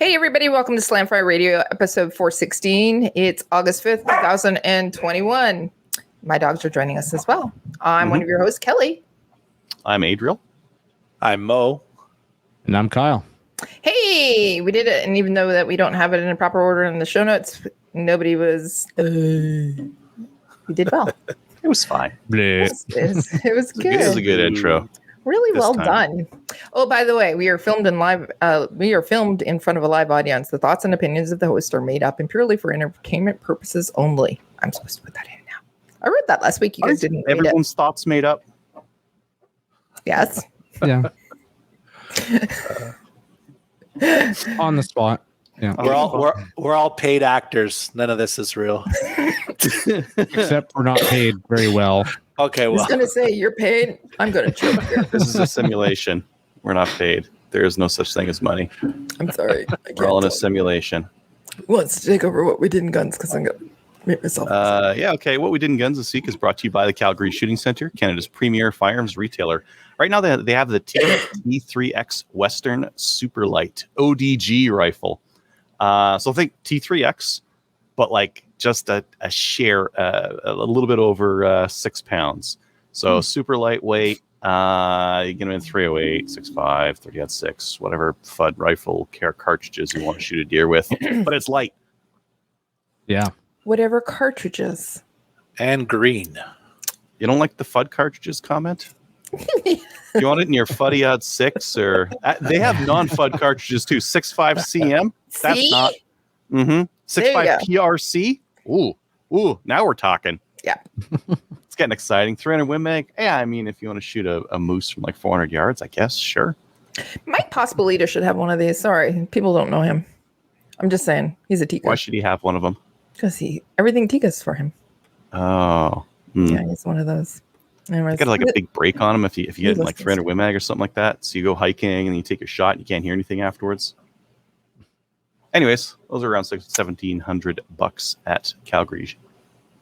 Hey, everybody. Welcome to Slam Fry Radio, episode 416. It's August 5th, 2021. My dogs are joining us as well. I'm one of your hosts, Kelly. I'm Adriel. I'm Mo. And I'm Kyle. Hey, we did it. And even though that we don't have it in a proper order in the show notes, nobody was... we did well. It was fine. It was good. It was a good intro. Really well done. Oh, by the way, we are filmed in live. We are filmed in front of a live audience. The thoughts and opinions of the host are made up and purely for entertainment purposes only. I'm supposed to put that in now. I read that last week. You guys didn't. Everyone's thoughts made up. Yes. Yeah. On the spot. Yeah. We're all paid actors. None of this is real. Except we're not paid very well. Okay, I was well, going to say you're paid. I'm going to choke here. This is a simulation. We're not paid. There is no such thing as money. I'm sorry. We're all in a simulation. Who wants to take over what we did in guns? Because I'm going to make myself. Yeah, okay. What we did in guns this week is brought to you by the Calgary Shooting Centre, Canada's premier firearms retailer. Right now, they have the T3X Western Superlight ODG rifle. So think T3X, but like just a share, a little bit over 6 pounds. So super lightweight. You get them in 308, 6.5, 30-06, whatever FUD rifle cartridges you want to shoot a deer with, but it's light. Yeah. Whatever cartridges. and green. You don't like the FUD cartridges comment? You want it in your Fuddy Odd 6 or they have non-FUD cartridges too. 6.5 CM. That's See? not. 6.5 PRC. Ooh. Now we're talking. Yeah. It's getting exciting. 300 Win Mag. Yeah, I mean, if you want to shoot a moose from like 400 yards, I guess, sure. Mike Pospolita should have one of these. Sorry, people don't know him. I'm just saying he's a Tika. Why should he have one of them? Because everything Tika's for him. Oh. Yeah, he's one of those. Anyways, Got like a big break on him if you get like listens. 300 Win Mag or something like that. So you go hiking and then you take your shot and you can't hear anything afterwards. Anyways, those are around $1,700 at Calgary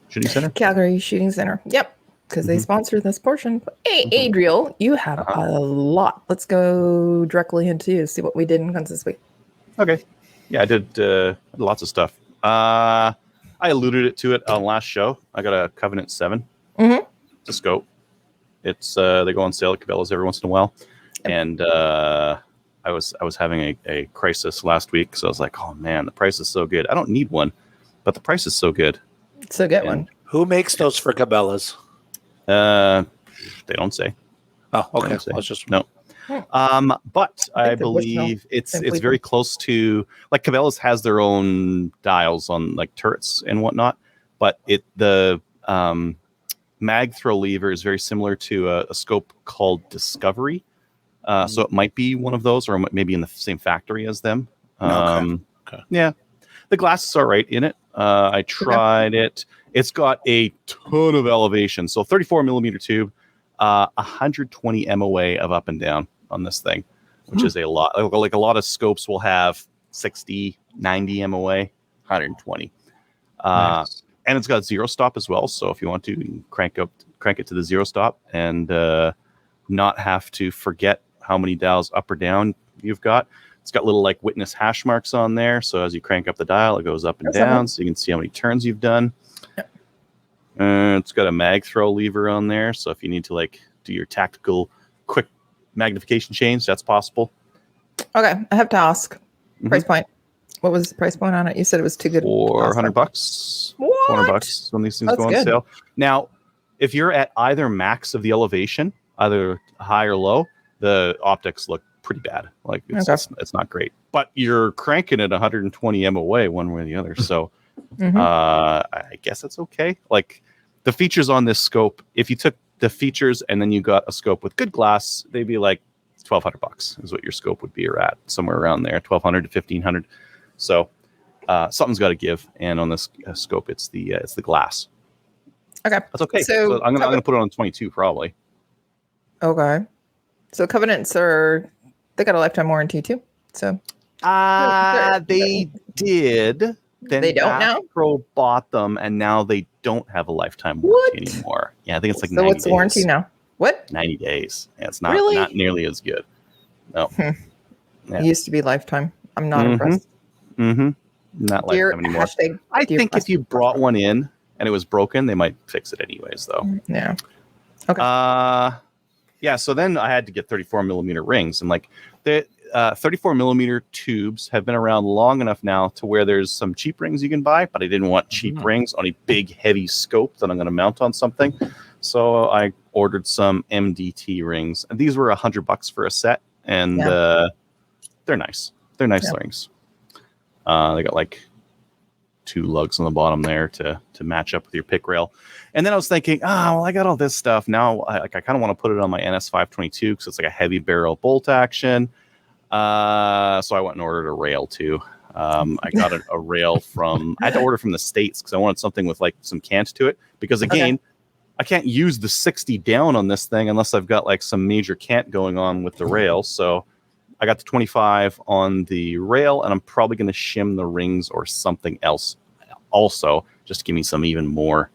Shooting Center. Calgary Shooting Center. Yep, because they sponsor this portion. Hey, Adriel, you have a lot. Let's go directly into you. See what we did in guns this week. Okay. Yeah, I did lots of stuff. I alluded to it on last show. I got a Covenant 7. It's a scope. It's they go on sale at Cabela's every once in a while, and I was having a crisis last week, so I was like, oh man, the price is so good. I don't need one, but the price is so good. So get one. Who makes those for Cabela's? They don't say. Oh, okay. Don't say. I was just No. But I believe it's very close to, like, Cabela's has their own dials on like turrets and whatnot, but the mag throw lever is very similar to a scope called Discovery. So it might be one of those, or maybe in the same factory as them. Okay. Yeah, the glass is all right in it. I tried it. It's got a ton of elevation. So 34 millimeter tube, 120 MOA of up and down on this thing, which is a lot. Like a lot of scopes will have 60, 90 MOA, 120. Nice. And it's got zero stop as well. So if you want to, you can crank it to the zero stop and not have to forget how many dials up or down you've got. It's got little like witness hash marks on there. So as you crank up the dial, it goes up and down. So you can see how many turns you've done. It's got a mag throw lever on there. So if you need to like do your tactical quick magnification change, that's possible. Okay, I have to ask. Price point. What was the price point on it? You said it was too good. $400. What? $400 when these things go on good. sale. Now, if you're at either max of the elevation, either high or low, the optics look pretty bad. Like it's not great. But you're cranking at 120 MOA one way or the other. So I guess it's okay. Like the features on this scope, if you took the features and then you got a scope with good glass, they'd be like $1,200 is what your scope would be at, somewhere around there, $1,200 to $1,500. So something's got to give, and on this scope, it's the glass. Okay, that's okay. So I'm gonna put it on 22 probably. Okay, so Covenants they got a lifetime warranty too. So they did. Then they don't now. Pro bought them, and now they don't have a lifetime warranty anymore. Yeah, I think it's like 90 what's days. the warranty now? What? 90 days. Yeah, it's not really? not nearly as good. No. It used to be lifetime. I'm not Mhm. impressed. Not like them anymore. I think if you brought one in and it was broken, they might fix it anyways, though. Yeah. Okay. Yeah. So then I had to get 34 millimeter rings, and like the 34 millimeter tubes have been around long enough now to where there's some cheap rings you can buy, but I didn't want cheap rings on a big, heavy scope that I'm going to mount on something. So I ordered some MDT rings, and these were $100 for a set, and they're nice. They're nice rings. They got like 2 lugs on the bottom there to match up with your pick rail. And then I was thinking, well, I got all this stuff now. I kind of want to put it on my NS522 because it's like a heavy barrel bolt action. So I went and ordered a rail too. I got a rail I had to order from the States because I wanted something with like some cant to it. Because again, I can't use the 60 down on this thing unless I've got like some major cant going on with the rail. So I got the 25 on the rail, and I'm probably going to shim the rings or something else also, just to give me some even more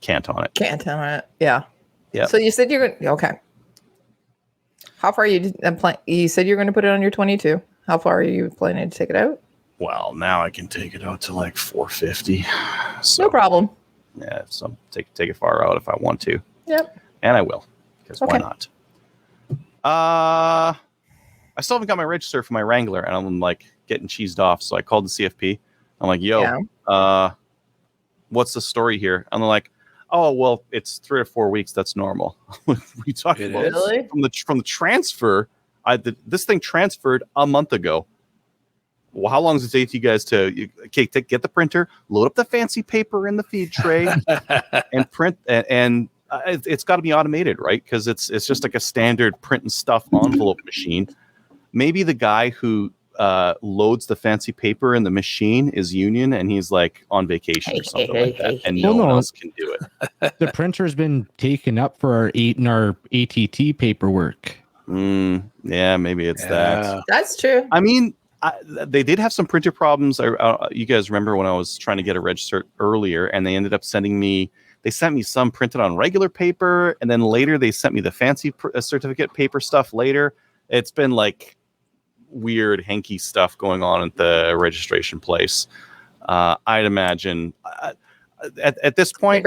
cant on it. Cant on it, yeah. Yeah. So you said you're going to, okay. How far are you, you said you're going to put it on your 22. How far are you planning to take it out? Well, now I can take it out to like 450. So, no problem. Yeah, so take it far out if I want to. Yep. And I will, because why not? I still haven't got my register for my Wrangler, and I'm like getting cheesed off. So I called the CFP. I'm like, yo, what's the story here? And they're like, oh, well, it's 3 or 4 weeks. That's normal. We talked about really? from the transfer. This thing transferred a month ago. Well, how long does it take you guys to get the printer, load up the fancy paper in the feed tray, and print? And it's got to be automated, right? Because it's just like a standard print and stuff envelope machine. Maybe the guy who loads the fancy paper in the machine is union, and he's like on vacation or something like that, and no one else can do it. The printer's been taken up for our ATT paperwork. Yeah, maybe it's that. That's true. I mean, they did have some printer problems. You guys remember when I was trying to get a register earlier, and they ended up sending me some printed on regular paper, and then later they sent me the fancy certificate paper stuff later. It's been like weird hanky stuff going on at the registration place. I'd imagine at this point,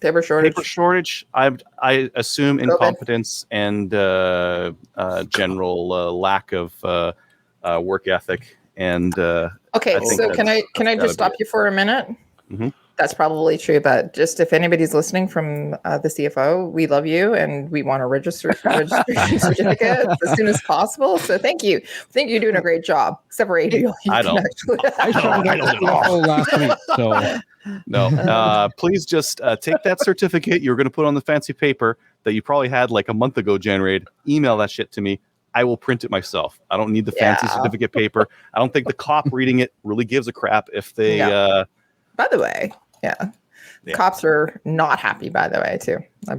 paper shortage. I assume incompetence and general lack of work ethic. And okay, so can I just stop you for a minute? Mm-hmm. That's probably true, but just if anybody's listening from the CFO, we love you and we want a registration certificate as soon as possible. So thank you. I think you're doing a great job. Except for Adriel. I don't know. Last week, so. No, please just take that certificate you're going to put on the fancy paper that you probably had like a month ago generated. Email that shit to me. I will print it myself. I don't need the fancy certificate paper. I don't think the cop reading it really gives a crap if they... By the way, cops are not happy, by the way, too. I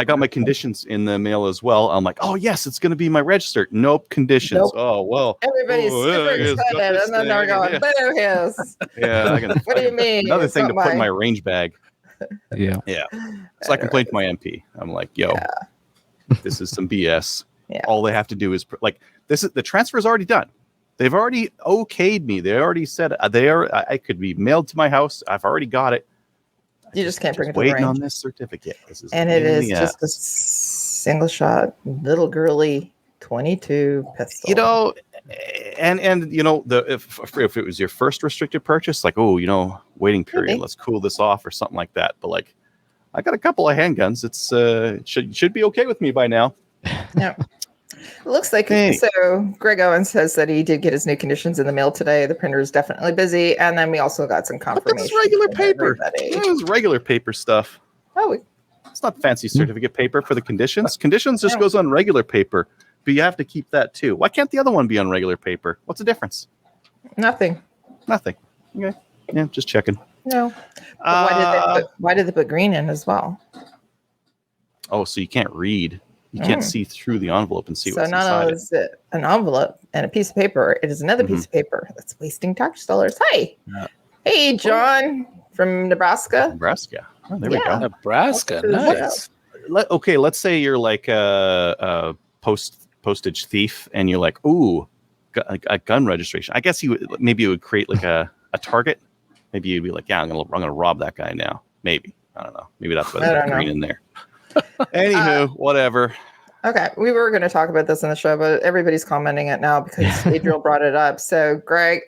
got my conditions in the mail as well. I'm like, oh yes, it's going to be my register. Nope, conditions. Nope. Oh well. Everybody's super excited, and then they're going, "Boo, his." Yeah. What do you mean? Another thing to put in my range bag. Yeah. So I complained to my MP. I'm like, yo, this is some BS. Yeah. All they have to do is the transfer is already done. They've already okayed me. They already said I could be mailed to my house. I've already got it. You just can't bring it to waiting on this certificate. And it is just a single shot, little girly 22 pistol. You know, and you know, if it was your first restricted purchase, like, waiting period, let's cool this off or something like that. But like, I got a couple of handguns. It's should be okay with me by now. Yeah. It looks like so Greg Owen says that he did get his new conditions in the mail today. The printer is definitely busy. And then we also got some confirmation. But this is regular paper. This is regular paper stuff. It's not fancy certificate paper for the conditions. Conditions just goes on regular paper. But you have to keep that too. Why can't the other one be on regular paper? What's the difference? Nothing. Okay. Yeah, just checking. No. Why did they put green in as well? Oh, so you can't read. You can't see through the envelope and see what's inside. So not only is it an envelope and a piece of paper, it is another piece of paper that's wasting tax dollars. Hey. Yeah. Hey, John from Nebraska. Oh, there we go. Nebraska. Nice. Let's say you're like a postage thief and you're like, ooh, a gun registration. I guess maybe it would create like a target. Maybe you'd be like, yeah, I'm gonna rob that guy now. Maybe, I don't know. Maybe that's why they put green in there. Anywho, whatever. Okay, we were going to talk about this in the show, but everybody's commenting it now because Adriel brought it up. So Craig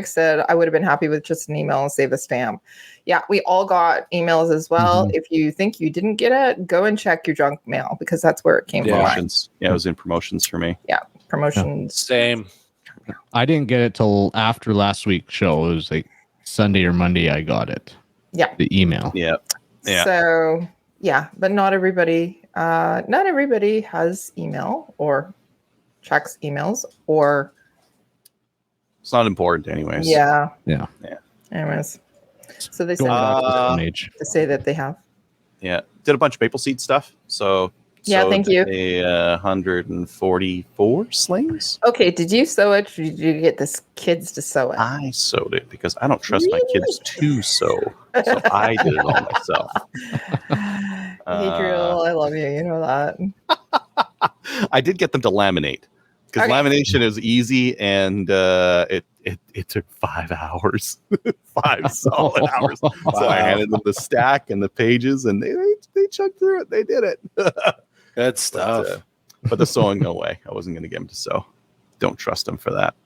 said, I would have been happy with just an email and save a spam. Yeah, we all got emails as well. Mhm. If you think you didn't get it, go and check your junk mail because that's where it came from. Promotions. Yeah, it was in promotions for me. Yeah, promotions. Same. I didn't get it till after last week's show. It was like Sunday or Monday I got it. Yeah. The email. Yeah. Yeah. So, yeah, but not everybody has email or checks emails or. It's not important anyways. Yeah. Yeah. Anyways. So they say, Going back to the Stone Age. to say that they have. Yeah. Did a bunch of maple seed stuff. Yeah, thank you. 144 slings. Okay, did you sew it or did you get the kids to sew it? I sewed it because I don't trust my kids to sew. So I did it all myself. Adriel, I love you. You know that. I did get them to laminate because lamination is easy and it took 5 hours, 5 solid hours. So I handed them the stack and the pages and they chugged through it. They did it. Good stuff. But the sewing, no way. I wasn't going to get them to sew. Don't trust them for that.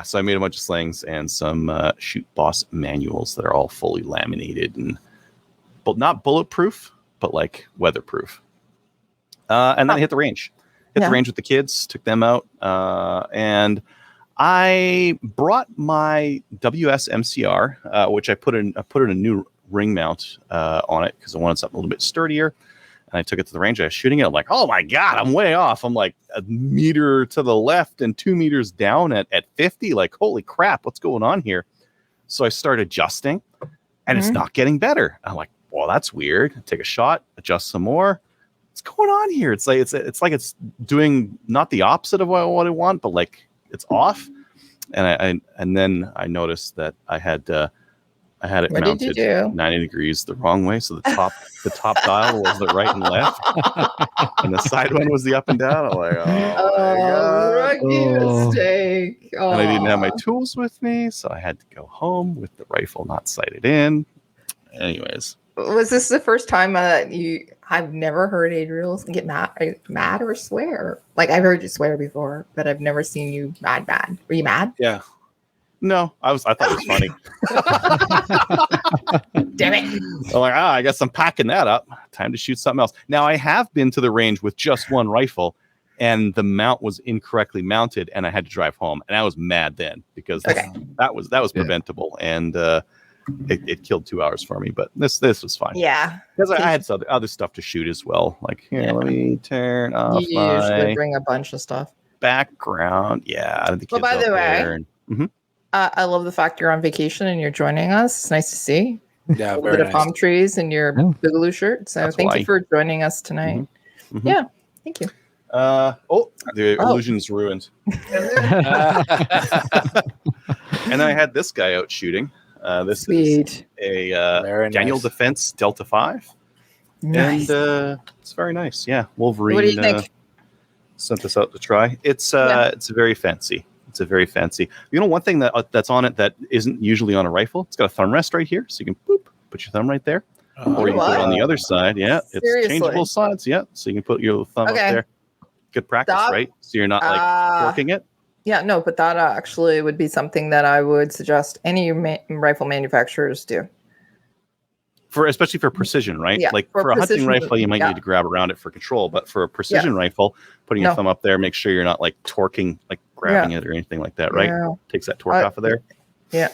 So I made a bunch of slings and some Shoot Boss manuals that are all fully laminated and not bulletproof, but like weatherproof. And then I hit the range. The range with the kids, took them out, and I brought my WS MCR, which I put in a new ring mount on it because I wanted something a little bit sturdier. And I took it to the range. I was shooting it. I'm like, oh my God, I'm way off. I'm like a meter to the left and 2 meters down at 50. Like, holy crap, what's going on here? So I start adjusting and it's not getting better. I'm like, well, that's weird. Take a shot, adjust some more. What's going on here? It's like it's doing not the opposite of what I want, but like it's off. And then I noticed that I had it What mounted did you do? 90 degrees the wrong way. So the top dial was the right and left, and the side one was the up and down. I'm like, Rookie mistake. and I didn't have my tools with me, so I had to go home with the rifle not sighted in. Anyways, Was this the first time I've never heard Adriel get mad or swear? Like I've heard you swear before, but I've never seen you mad. Were you mad? Yeah. no, I thought it was funny. Damn it. I'm like, I guess I'm packing that up. Time to shoot something else. Now I have been to the range with just one rifle, and the mount was incorrectly mounted, and I had to drive home, and I was mad then because that was preventable, and it killed 2 hours for me. But this was fine. Yeah. Because I had some other stuff to shoot as well. Like, let me turn off You usually my bring a bunch of stuff. background. Yeah. The Well, kids by the out way, there and- I love the fact you're on vacation and you're joining us. It's nice to see. Yeah. A Very bit of nice. palm trees and your Boogaloo shirt. So That's thank why. you for joining us tonight. Mhm. Yeah. Thank you. The illusion's ruined. And then I had this guy out shooting. This Sweet. is Very a Daniel nice. Defense Delta 5. Nice. And it's very nice. Yeah. Wolverine What do you think? sent this out to try. It's very fancy. It's a very fancy. You know, one thing that's on it that isn't usually on a rifle, it's got a thumb rest right here. So you can put your thumb right there. Or you can put it on the other side. Yeah. It's Seriously? changeable sides. Yeah. So you can put your thumb up there. Good practice, right? So you're not like working it. Yeah, no, but that actually would be something that I would suggest any rifle manufacturers do. Especially for precision, right? Yeah, like for for a hunting precision, rifle, you might yeah. need to grab around it for control. But for a precision rifle, putting your thumb up there, make sure you're not like torquing, like grabbing it or anything like that, right? Yeah. Takes that torque off of there. Yeah.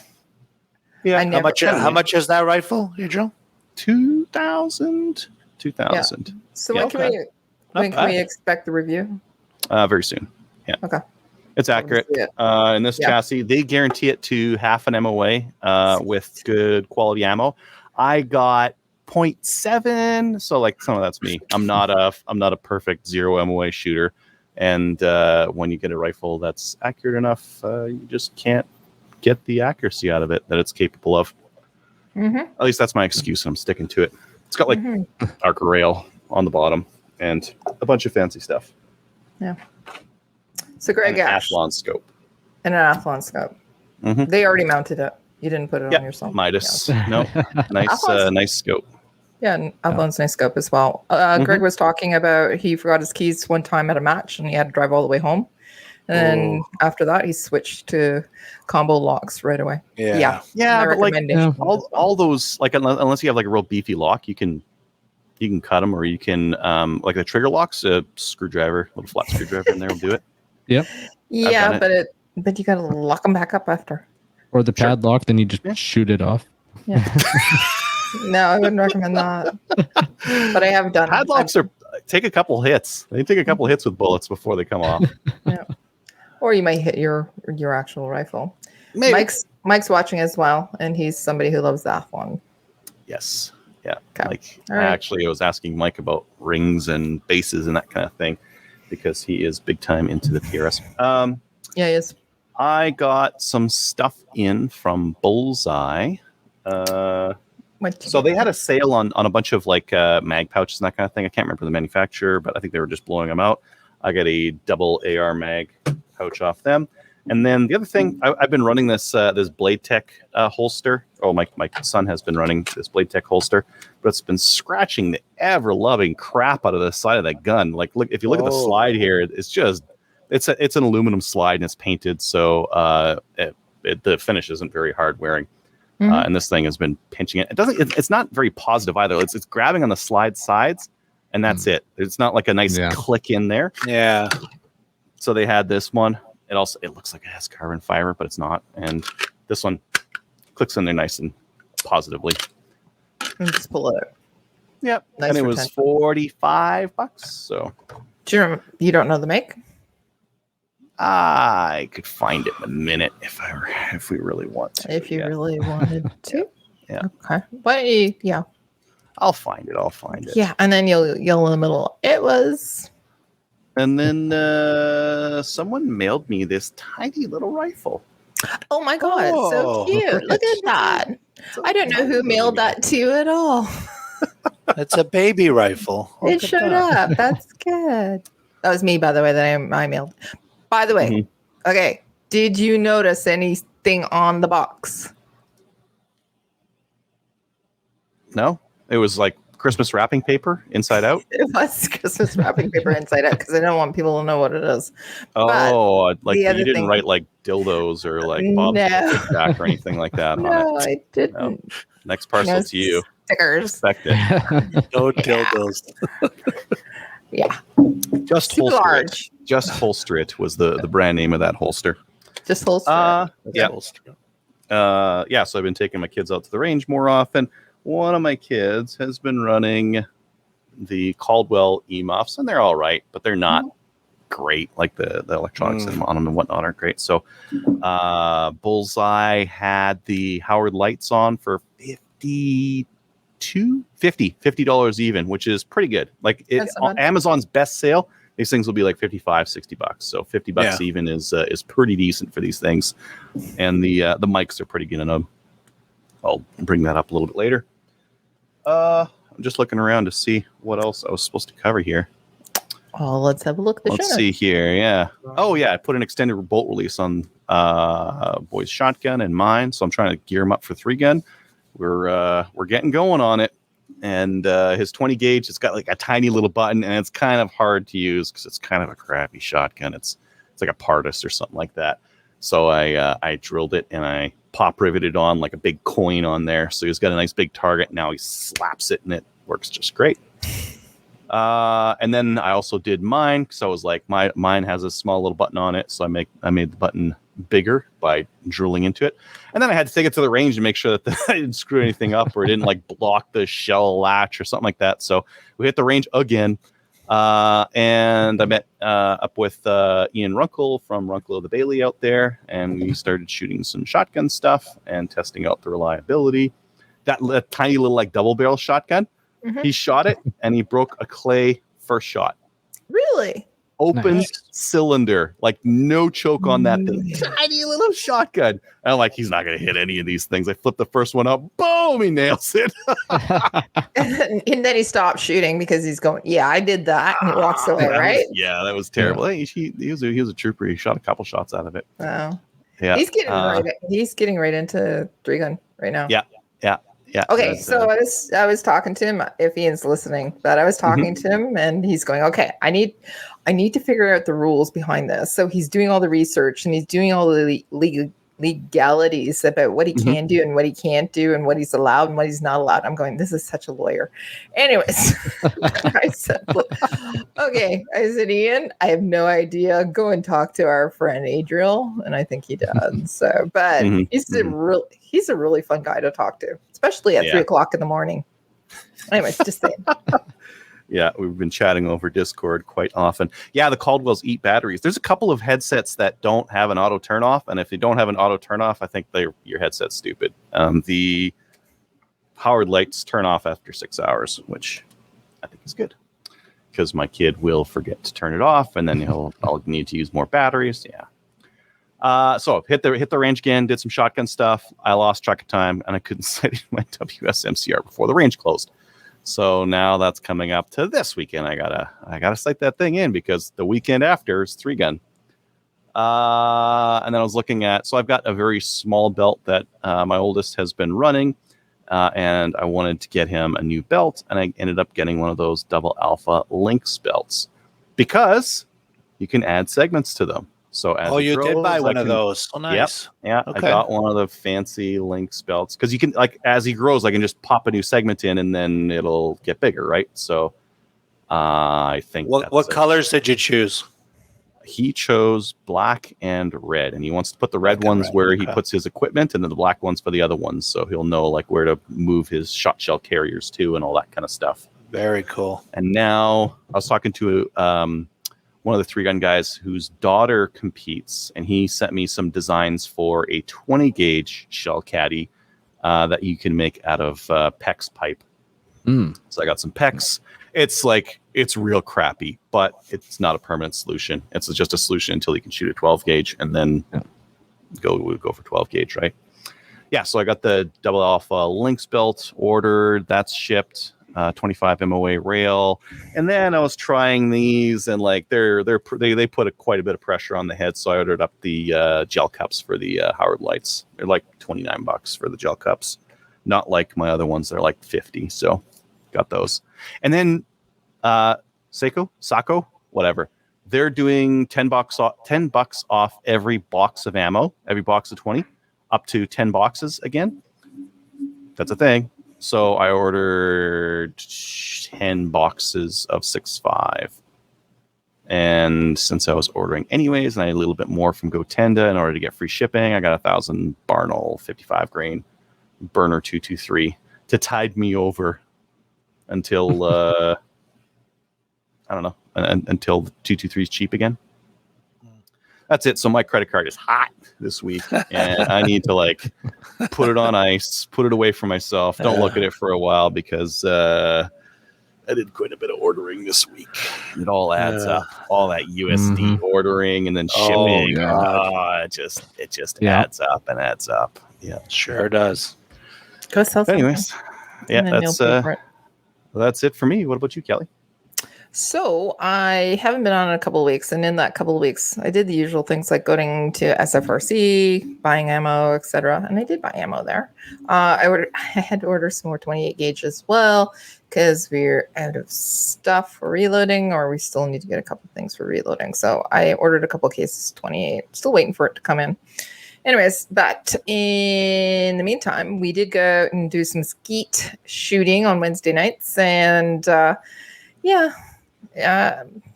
Yeah. How much is that rifle, Adriel? 2,000. So Yeah. when can we expect the review? Very soon. Yeah. Okay. It's accurate. In this chassis, they guarantee it to half an MOA with good quality ammo. I got 0.7, so like some of that's me. I'm not a perfect 0 MOA shooter, and when you get a rifle that's accurate enough, you just can't get the accuracy out of it that it's capable of. Mm-hmm. At least that's my excuse, and I'm sticking to it. It's got like arc rail on the bottom and a bunch of fancy stuff. Yeah. So Greg and an Ash Athlon scope. and an Athlon scope. Mhm. They already mounted it. You didn't put it Yep, on yourself. Midas. Yeah. No, nice, Athlon's- nice scope. Yeah, and Athlon's nice scope as well. Greg was talking about he forgot his keys one time at a match and he had to drive all the way home. And then after that, he switched to combo locks right away. Yeah. Yeah, My but like recommendation. all those, like unless you have like a real beefy lock, you can cut them, or you can like the trigger locks, a screwdriver, little flat screwdriver in there will do it. Yep. Yeah, but you gotta lock them back up after. Or the padlock, then you just shoot it off. Yeah. No, I wouldn't recommend that. But I have done Padlocks take a couple hits. They take a couple hits with bullets before they come off. Yeah. Or you might hit your actual rifle. Maybe. Mike's watching as well, and he's somebody who loves the Athlon. Yes. Yeah. Okay. Like All right. actually, I was asking Mike about rings and bases and that kind of thing because he is big time into the PRS. Yeah, he is. I got some stuff in from Bullseye. So they had a sale on a bunch of like mag pouches and that kind of thing. I can't remember the manufacturer, but I think they were just blowing them out. I got a double AR mag pouch off them. And then the other thing, I've been running this Blade Tech holster. Oh, my son has been running this Blade Tech holster, but it's been scratching the ever-loving crap out of the side of that gun. Like, look, if you look at the slide here, it's just it's an aluminum slide and it's painted, so the finish isn't very hard wearing. And this thing has been pinching it. It's not very positive either. It's grabbing on the slide sides, and that's it. It's not like a nice click in there. Yeah. So they had this one. It looks like it has carbon fiber, but it's not. And this one clicks in there nice and positively. And just pull it. Yep. Nice and it was retention. $45. So You don't know the make? I could find it in a minute if we really want to. If you really wanted to. Yeah. Okay. But yeah. I'll find it. Yeah. And then you'll yell in the middle. It was. And then someone mailed me this tiny little rifle. Oh my God. So cute. Look at that. I don't know who mailed that to you at all. It's a baby rifle. It showed up. That's good. That was me, by the way, that I mailed. By the way, okay. Did you notice anything on the box? No, it was like Christmas wrapping paper inside out. It was Christmas wrapping paper inside out because I don't want people to know what it is. Oh, like the you other didn't thing- write like dildos or like Bob's Jack or anything like that on No, it. I didn't. No. Next parcel to you. Stickers. Expect it. No dildos. Yeah. Just Too holster it. large. Just holster it was the brand name of that holster. Just holster. Yeah. So I've been taking my kids out to the range more often. One of my kids has been running the Caldwell emuffs, and they're all right, but they're not great. Like the electronics on them and whatnot aren't great. So Bullseye had the Howard lights on for $50 even, which is pretty good. Like on Amazon's best sale, these things will be like $55, $60. So $50 even is pretty decent for these things. And the mics are pretty good enough. I'll bring that up a little bit later. I'm just looking around to see what else I was supposed to cover here. Oh, let's have a look at the Let's show. see here. Yeah. Oh yeah, I put an extended bolt release on boy's shotgun and mine, so I'm trying to gear him up for 3-gun. We're getting going on it, and his 20 gauge, it's got like a tiny little button, and it's kind of hard to use because it's kind of a crappy shotgun. It's like a Pardus or something like that. So I drilled it and I pop riveted on like a big coin on there. So he's got a nice big target. Now he slaps it and it works just great. And then I also did mine because I was like, mine has a small little button on it. So I made the button bigger by drilling into it. And then I had to take it to the range and make sure that I didn't screw anything up or it didn't like block the shell latch or something like that. So we hit the range again. And I met up with Ian Runkle from Runkle of the Bailey out there, and we started shooting some shotgun stuff and testing out the reliability. That tiny little like double barrel shotgun, he shot it and he broke a clay first shot. Really? open Nice. cylinder, like no choke on that thing. Tiny little shotgun. And I'm like, he's not going to hit any of these things. I flip the first one up. Boom, he nails it. And then he stopped shooting because he's going, yeah, I did that. And he walks away, right? That was terrible. Hey, he was a trooper. He shot a couple shots out of it. Oh. Yeah. He's getting right into 3-gun right now. Yeah. Okay, so I was talking to him, if Ian's listening, but I was talking to him and he's going, okay, I need to figure out the rules behind this. So he's doing all the research and he's doing all the legalities about what he can do and what he can't do and what he's allowed and what he's not allowed. I'm going, this is such a lawyer. Anyways, I said, okay. I said, Ian, I have no idea. Go and talk to our friend Adriel. And I think he does. So, but he's a really fun guy to talk to, especially at 3:00 in the morning. Anyways, just saying. Yeah, we've been chatting over Discord quite often. Yeah, the Caldwells eat batteries. There's a couple of headsets that don't have an auto turn off, and if they don't have an auto turn off, I think your headset's stupid. The Howard lights turn off after 6 hours, which I think is good because my kid will forget to turn it off, and then I'll need to use more batteries. Yeah. So hit the range again, did some shotgun stuff. I lost track of time, and I couldn't sight my WSMCR before the range closed. So now that's coming up to this weekend. I gotta sight that thing in because the weekend after is 3-gun. And then I was looking at, so I've got a very small belt that my oldest has been running, and I wanted to get him a new belt, and I ended up getting one of those double alpha Lynx belts because you can add segments to them. So as you grows, did buy one of those. Oh, nice. Yeah, okay. I got one of the fancy Lynx belts because you can, like, as he grows, I can just pop a new segment in and then it'll get bigger, right? So I think what colors did you choose? He chose black and red, and he wants to put the red ones where he puts his equipment, and then the black ones for the other ones, so he'll know like where to move his shot shell carriers to and all that kind of stuff. Very cool. And now I was talking to one of the 3-gun guys whose daughter competes, and he sent me some designs for a 20 gauge shell caddy that you can make out of PEX pipe. So I got some PEX. It's real crappy, but it's not a permanent solution. It's just a solution until you can shoot a 12 gauge, and then go for 12 gauge, right? Yeah. So I got the double alpha Lynx belt ordered. That's shipped. 25 MOA rail, and then I was trying these, and like they put quite a bit of pressure on the head, so I ordered up the gel cups for the Howard lights. They're like $29 for the gel cups, not like my other ones. They're like $50, so got those. And then Sako, whatever. They're doing $10 off every box of ammo, every box of 20, up to 10 boxes again. That's a thing. So I ordered 10 boxes of 6.5. And since I was ordering anyways, and I had a little bit more from GoTenda in order to get free shipping, I got 1,000 Barnell 55 grain burner 223 to tide me over until I don't know, until the 223 is cheap again. That's it. So my credit card is hot this week, and I need to like put it on ice, put it away from myself. Don't look at it for a while because I did quite a bit of ordering this week. It all adds up. All that USD ordering and then shipping. It just adds up and adds up. Yeah, sure does. Go sell something. Anyways, that's it for me. What about you, Kelly? So I haven't been on in a couple of weeks, and in that couple of weeks, I did the usual things like going to SFRC, buying ammo, etc. And I did buy ammo there. I had to order some more 28 gauge as well because we're out of stuff for reloading, or we still need to get a couple of things for reloading. So I ordered a couple of cases 28. Still waiting for it to come in. Anyways, but in the meantime, we did go and do some skeet shooting on Wednesday nights, and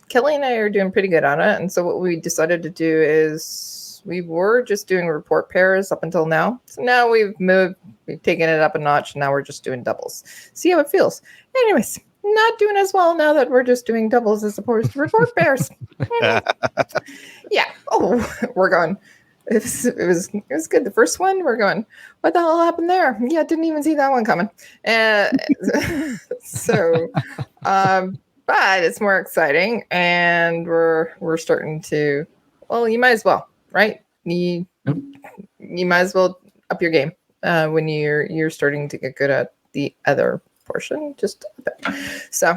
Kelly and I are doing pretty good on it. And so what we decided to do is we were just doing report pairs up until now. So now we've taken it up a notch. And now we're just doing doubles. See how it feels. Anyways, not doing as well now that we're just doing doubles as opposed to report pairs. Yeah. Oh, we're going. It was good. The first one, we're going, what the hell happened there? Yeah, didn't even see that one coming. but it's more exciting, and we're starting to. Well, you might as well, right? You Yep. you might as well up your game when you're starting to get good at the other portion, just a bit. So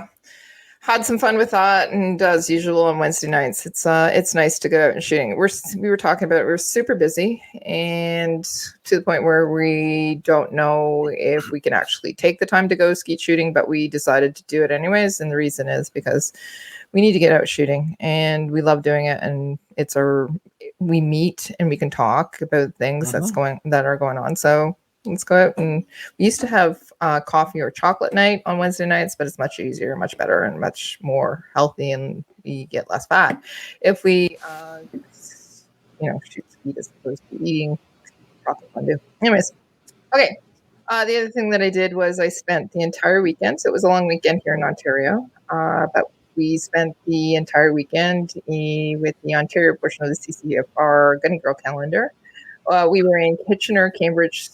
had some fun with that, and as usual on Wednesday nights, it's nice to go out and shooting. We were talking about it, we're super busy, and to the point where we don't know if we can actually take the time to go skeet shooting, but we decided to do it anyways, and the reason is because we need to get out shooting, and we love doing it, and we meet and we can talk about things that are going on. So let's go out. And we used to have coffee or chocolate night on Wednesday nights, but it's much easier, much better, and much more healthy, and we get less fat if we, shoot skeet as opposed to eating chocolate fondue. Anyways, okay. The other thing that I did was I spent the entire weekend. So it was a long weekend here in Ontario, but we spent the entire weekend with the Ontario portion of the CCFR Gunny Girl calendar. We were in Kitchener, Cambridge,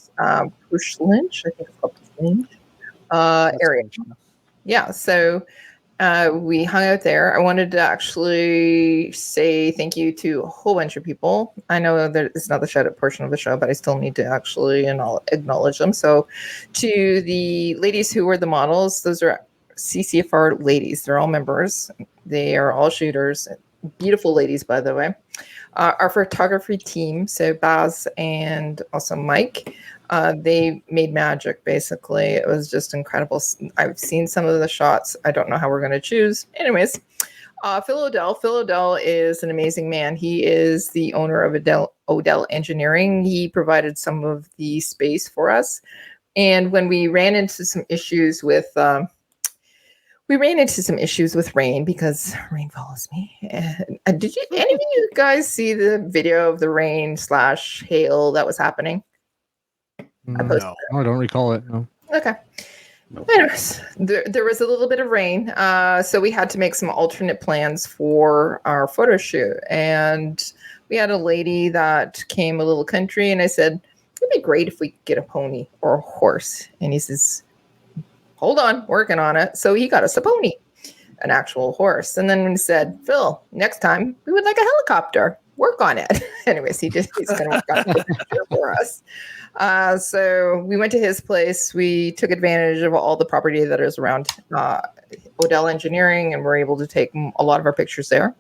Push Lynch, I think it's called Push Lynch, area. Yeah, so we hung out there. I wanted to actually say thank you to a whole bunch of people. I know that it's not the shout out portion of the show, but I still need to actually acknowledge them. So to the ladies who were the models, those are CCFR ladies. They're all members. They are all shooters. Beautiful ladies, by the way. Our photography team, so Baz and also Mike, they made magic, basically. It was just incredible. I've seen some of the shots. I don't know how we're going to choose. Anyways, Phil Odell. Phil Odell is an amazing man. He is the owner of Odell Engineering. He provided some of the space for us. And when we ran into some issues with... rain, because rain follows me. And did any of you guys see the video of the rain / hail that was happening? No, I don't recall it. No. Okay. Nope. Anyways, there was a little bit of rain, so we had to make some alternate plans for our photo shoot. And we had a lady that came a little country, and I said, it'd be great if we could get a pony or a horse. And he says, hold on, working on it. So he got us a pony, an actual horse. And then he said, Phil, next time we would like a helicopter. Work on it. Anyways, he's going to work on it for us. So we went to his place. We took advantage of all the property that is around Odell Engineering, and we're able to take a lot of our pictures there.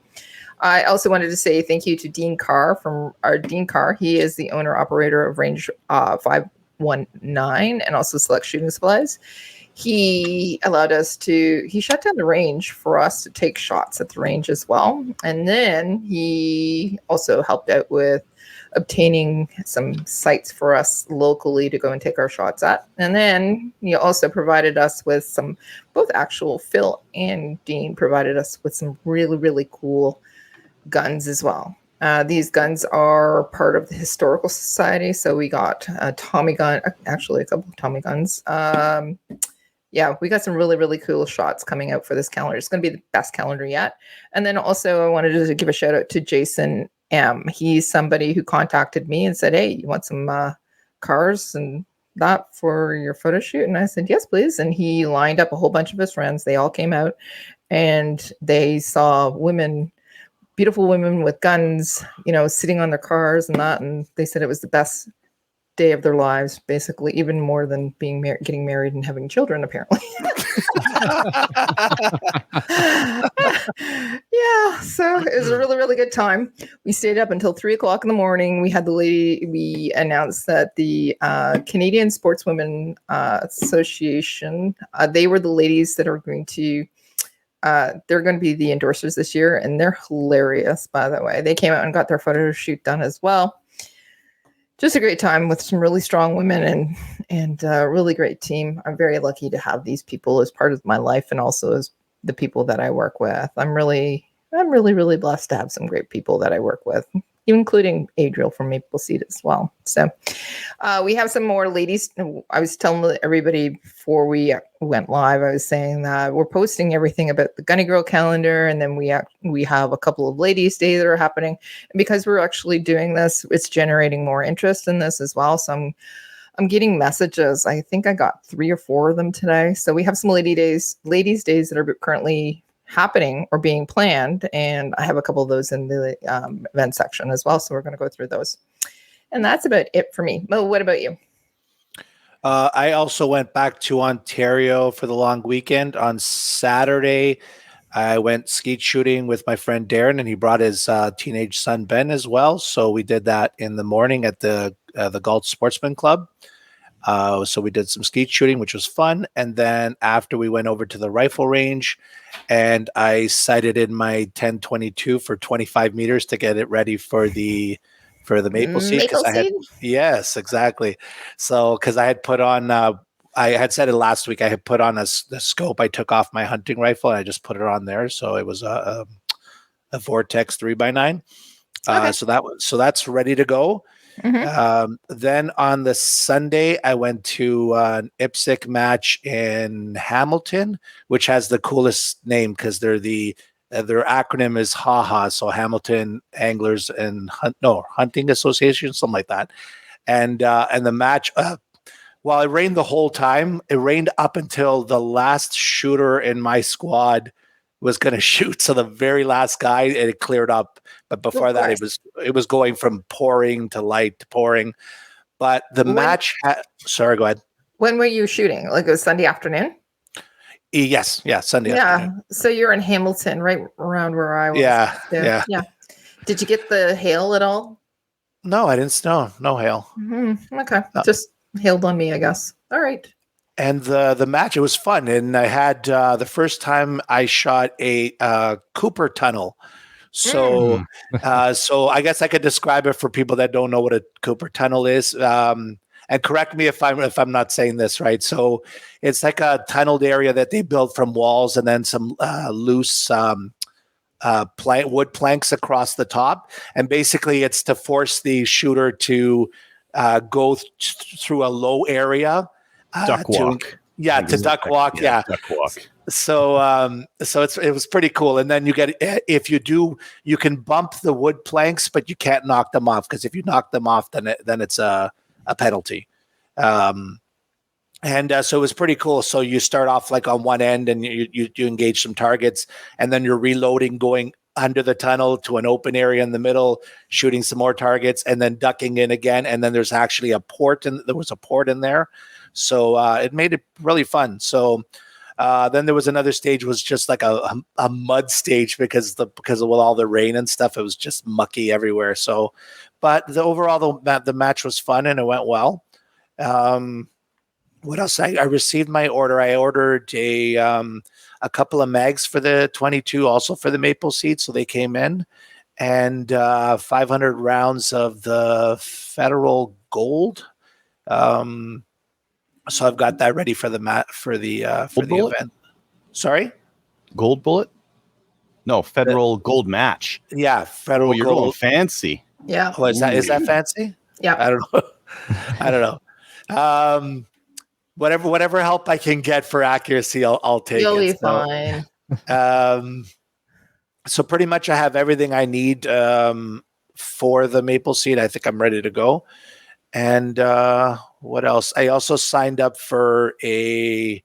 I also wanted to say thank you to Dean Carr from Dean Carr. He is the owner operator of Range 519 and also Select Shooting Supplies. He shut down the range for us to take shots at the range as well. And then he also helped out with obtaining some sites for us locally to go and take our shots at. And then he also provided us with both actual Phil and Dean provided us with some really, really cool guns as well. These guns are part of the Historical Society. So we got a Tommy gun, actually a couple of Tommy guns. Yeah, we got some really, really cool shots coming out for this calendar. It's going to be the best calendar yet. And then also I wanted to give a shout out to Jason M. He's somebody who contacted me and said, hey, you want some cars and that for your photo shoot? And I said, yes, please. And he lined up a whole bunch of his friends. They all came out and they saw beautiful women with guns, sitting on their cars and that. And they said it was the best day of their lives, basically, even more than getting married and having children, apparently. Yeah, so it was a really, really good time. We stayed up until 3:00 in the morning. We had we announced that the Canadian Sportswomen Association, they were the ladies that are going to they're going to be the endorsers this year, and they're hilarious, by the way. They came out and got their photo shoot done as well. Just a great time with some really strong women and a really great team. I'm very lucky to have these people as part of my life and also as the people that I work with. I'm really, really blessed to have some great people that I work with, including Adriel from Maple Seed as well. So we have some more ladies. I was telling everybody before we went live, I was saying that we're posting everything about the Gunny Girl calendar, and then we have a couple of ladies' days that are happening. And because we're actually doing this, it's generating more interest in this as well. So I'm getting messages. I think I got 3 or 4 of them today. So we have some ladies' days that are currently happening or being planned, and I have a couple of those in the event section as well. So we're going to go through those, and that's about it for me. Mo, what about you? I also went back to Ontario for the long weekend. On Saturday, I went skeet shooting with my friend Darren, and he brought his teenage son Ben as well. So we did that in the morning at the Galt Sportsman Club. So we did some skeet shooting, which was fun. And then after, we went over to the rifle range, and I sighted in my 10-22 for 25 meters to get it ready for the maple seed. Maple seed? Yes, exactly. So because I had put on, I had said it last week, I had put on the scope. I took off my hunting rifle and I just put it on there. So it was a Vortex 3x9. Okay. So that's ready to go. Mhm. Then on the Sunday, I went to an IPSC match in Hamilton, which has the coolest name because their acronym is HAHA, so Hamilton Anglers and Hunting Association, something like that. And the match, well, it rained the whole time. It rained up until the last shooter in my squad was going to shoot. So the very last guy, it cleared up. But before that, it was going from pouring to light to pouring. But the match sorry, go ahead. When were you shooting? Like, it was Sunday afternoon? Yes. Yeah. Sunday afternoon. So you're in Hamilton, right around where I was. Yeah. Did you get the hail at all? No, I didn't snow. No hail. Okay. Just hailed on me, I guess. All right. And the match, it was fun. And I had the first time I shot a Cooper tunnel. So so I guess I could describe it for people that don't know what a Cooper tunnel is. And correct me if I'm not saying this right. So it's like a tunneled area that they built from walls and then some loose wood planks across the top. And basically it's to force the shooter to go through a low area. Duck walk. To duck walk. Yeah. Duck walk. So it was pretty cool. And then you can bump the wood planks, but you can't knock them off, because if you knock them off, then it's a penalty. So it was pretty cool. So you start off like on one end and you engage some targets, and then you're reloading, going under the tunnel to an open area in the middle, shooting some more targets, and then ducking in again. And then there's actually a port, and there was a port in there. So it made it really fun. So then there was another stage, was just like a mud stage because of all the rain and stuff. It was just mucky everywhere. So, but overall the match was fun and it went well. What else? I received my order. I ordered a couple of mags for the 22, also for the maple seed. So they came in, and 500 rounds of the Federal Gold. So I've got that ready for the event. Sorry? Gold bullet? No, Federal Gold match. Yeah, Federal you're Gold. going fancy. Yeah. Oh, is that fancy? Yeah. I don't know. I don't know. Whatever help I can get for accuracy, I'll take. You'll it. be fine. So pretty much I have everything I need for the maple seed. I think I'm ready to go. And what else? I also signed up for a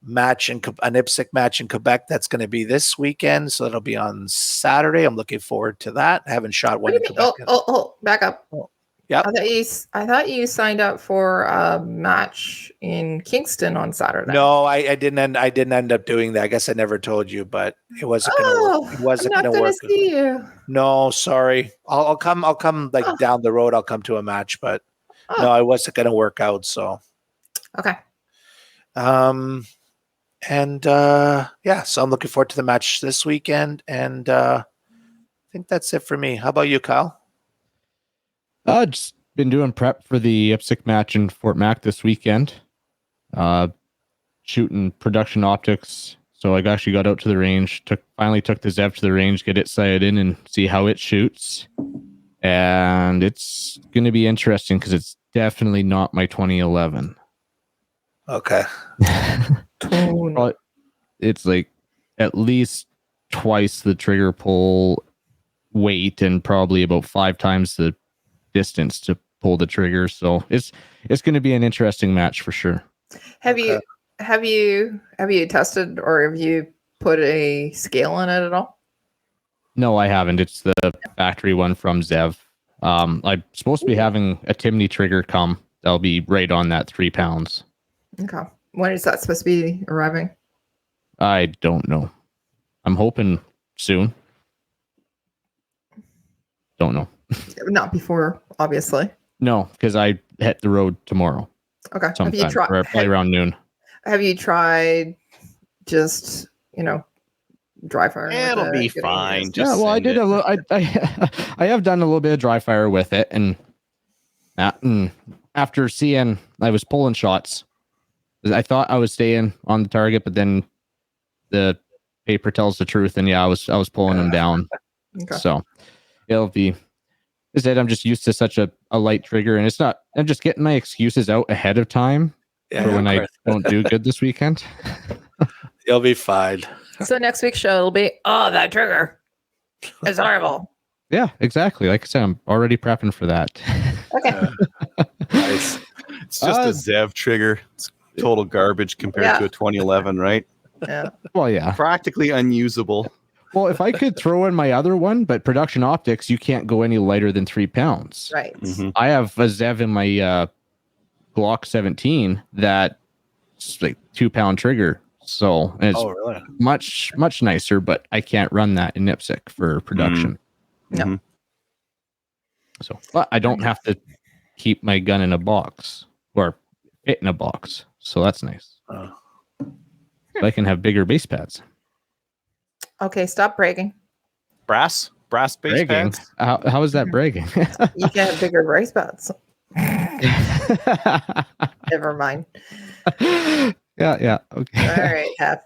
match an IPSC match in Quebec. That's going to be this weekend, so that'll be on Saturday. I'm looking forward to that. I haven't shot one in Quebec. Back up. Yeah. I thought you signed up for a match in Kingston on Saturday. No, I didn't. I didn't end up doing that. I guess I never told you, but it wasn't going to work. It wasn't going to work. See you. No, sorry. I'll come like down the road. I'll come to a match, but no, I wasn't going to work out. So okay. So I'm looking forward to the match this weekend, and I think that's it for me. How about you, Kyle? Just been doing prep for the IPSC match in Fort Mac this weekend. Shooting production optics. So I actually got out to the range, finally took the Zev to the range, get it sighted in and see how it shoots. And it's going to be interesting because it's definitely not my 2011. Okay. But it's like at least twice the trigger pull weight and probably about 5 times the distance to pull the trigger. So it's going to be an interesting match for sure. Have you tested, or have you put a scale on it at all? No, I haven't. It's the factory one from Zev. I'm supposed to be having a Timney trigger come. That'll be right on that 3 pounds. Okay. When is that supposed to be arriving? I don't know. I'm hoping soon. Don't know. Not before, obviously. No, because I hit the road tomorrow. Okay. Sometime, or probably around noon. Have you tried just, dry fire? It'll be fine. Yeah, well, I did a little. I have done a little bit of dry fire with it, and after seeing, I was pulling shots. I thought I was staying on the target, but then the paper tells the truth, and yeah, I was pulling them down. Okay. So it'll be. As I said, I'm just used to such a light trigger, and it's not. I'm just getting my excuses out ahead of time for when I don't do good this weekend. You'll be fine. So next week's show will be, that trigger is horrible. Yeah, exactly. Like I said, I'm already prepping for that. Okay. Nice. It's just a Zev trigger. It's total garbage compared to a 2011, right? Yeah. Well, yeah. Practically unusable. Well, if I could throw in my other one, but production optics, you can't go any lighter than 3 pounds. Right. Mhm. I have a Zev in my Glock 17 that's like 2 pound trigger. So and it's really? much nicer, but I can't run that in NIPSC for production. No. Mhm. So, but I don't have to keep my gun in a box or fit in a box. So that's nice. Oh. So I can have bigger base pads. Okay, stop bragging. Brass base Bragging? pads. How is that bragging? You can have bigger brace pads. Never mind. Yeah. Okay. All right, Hef.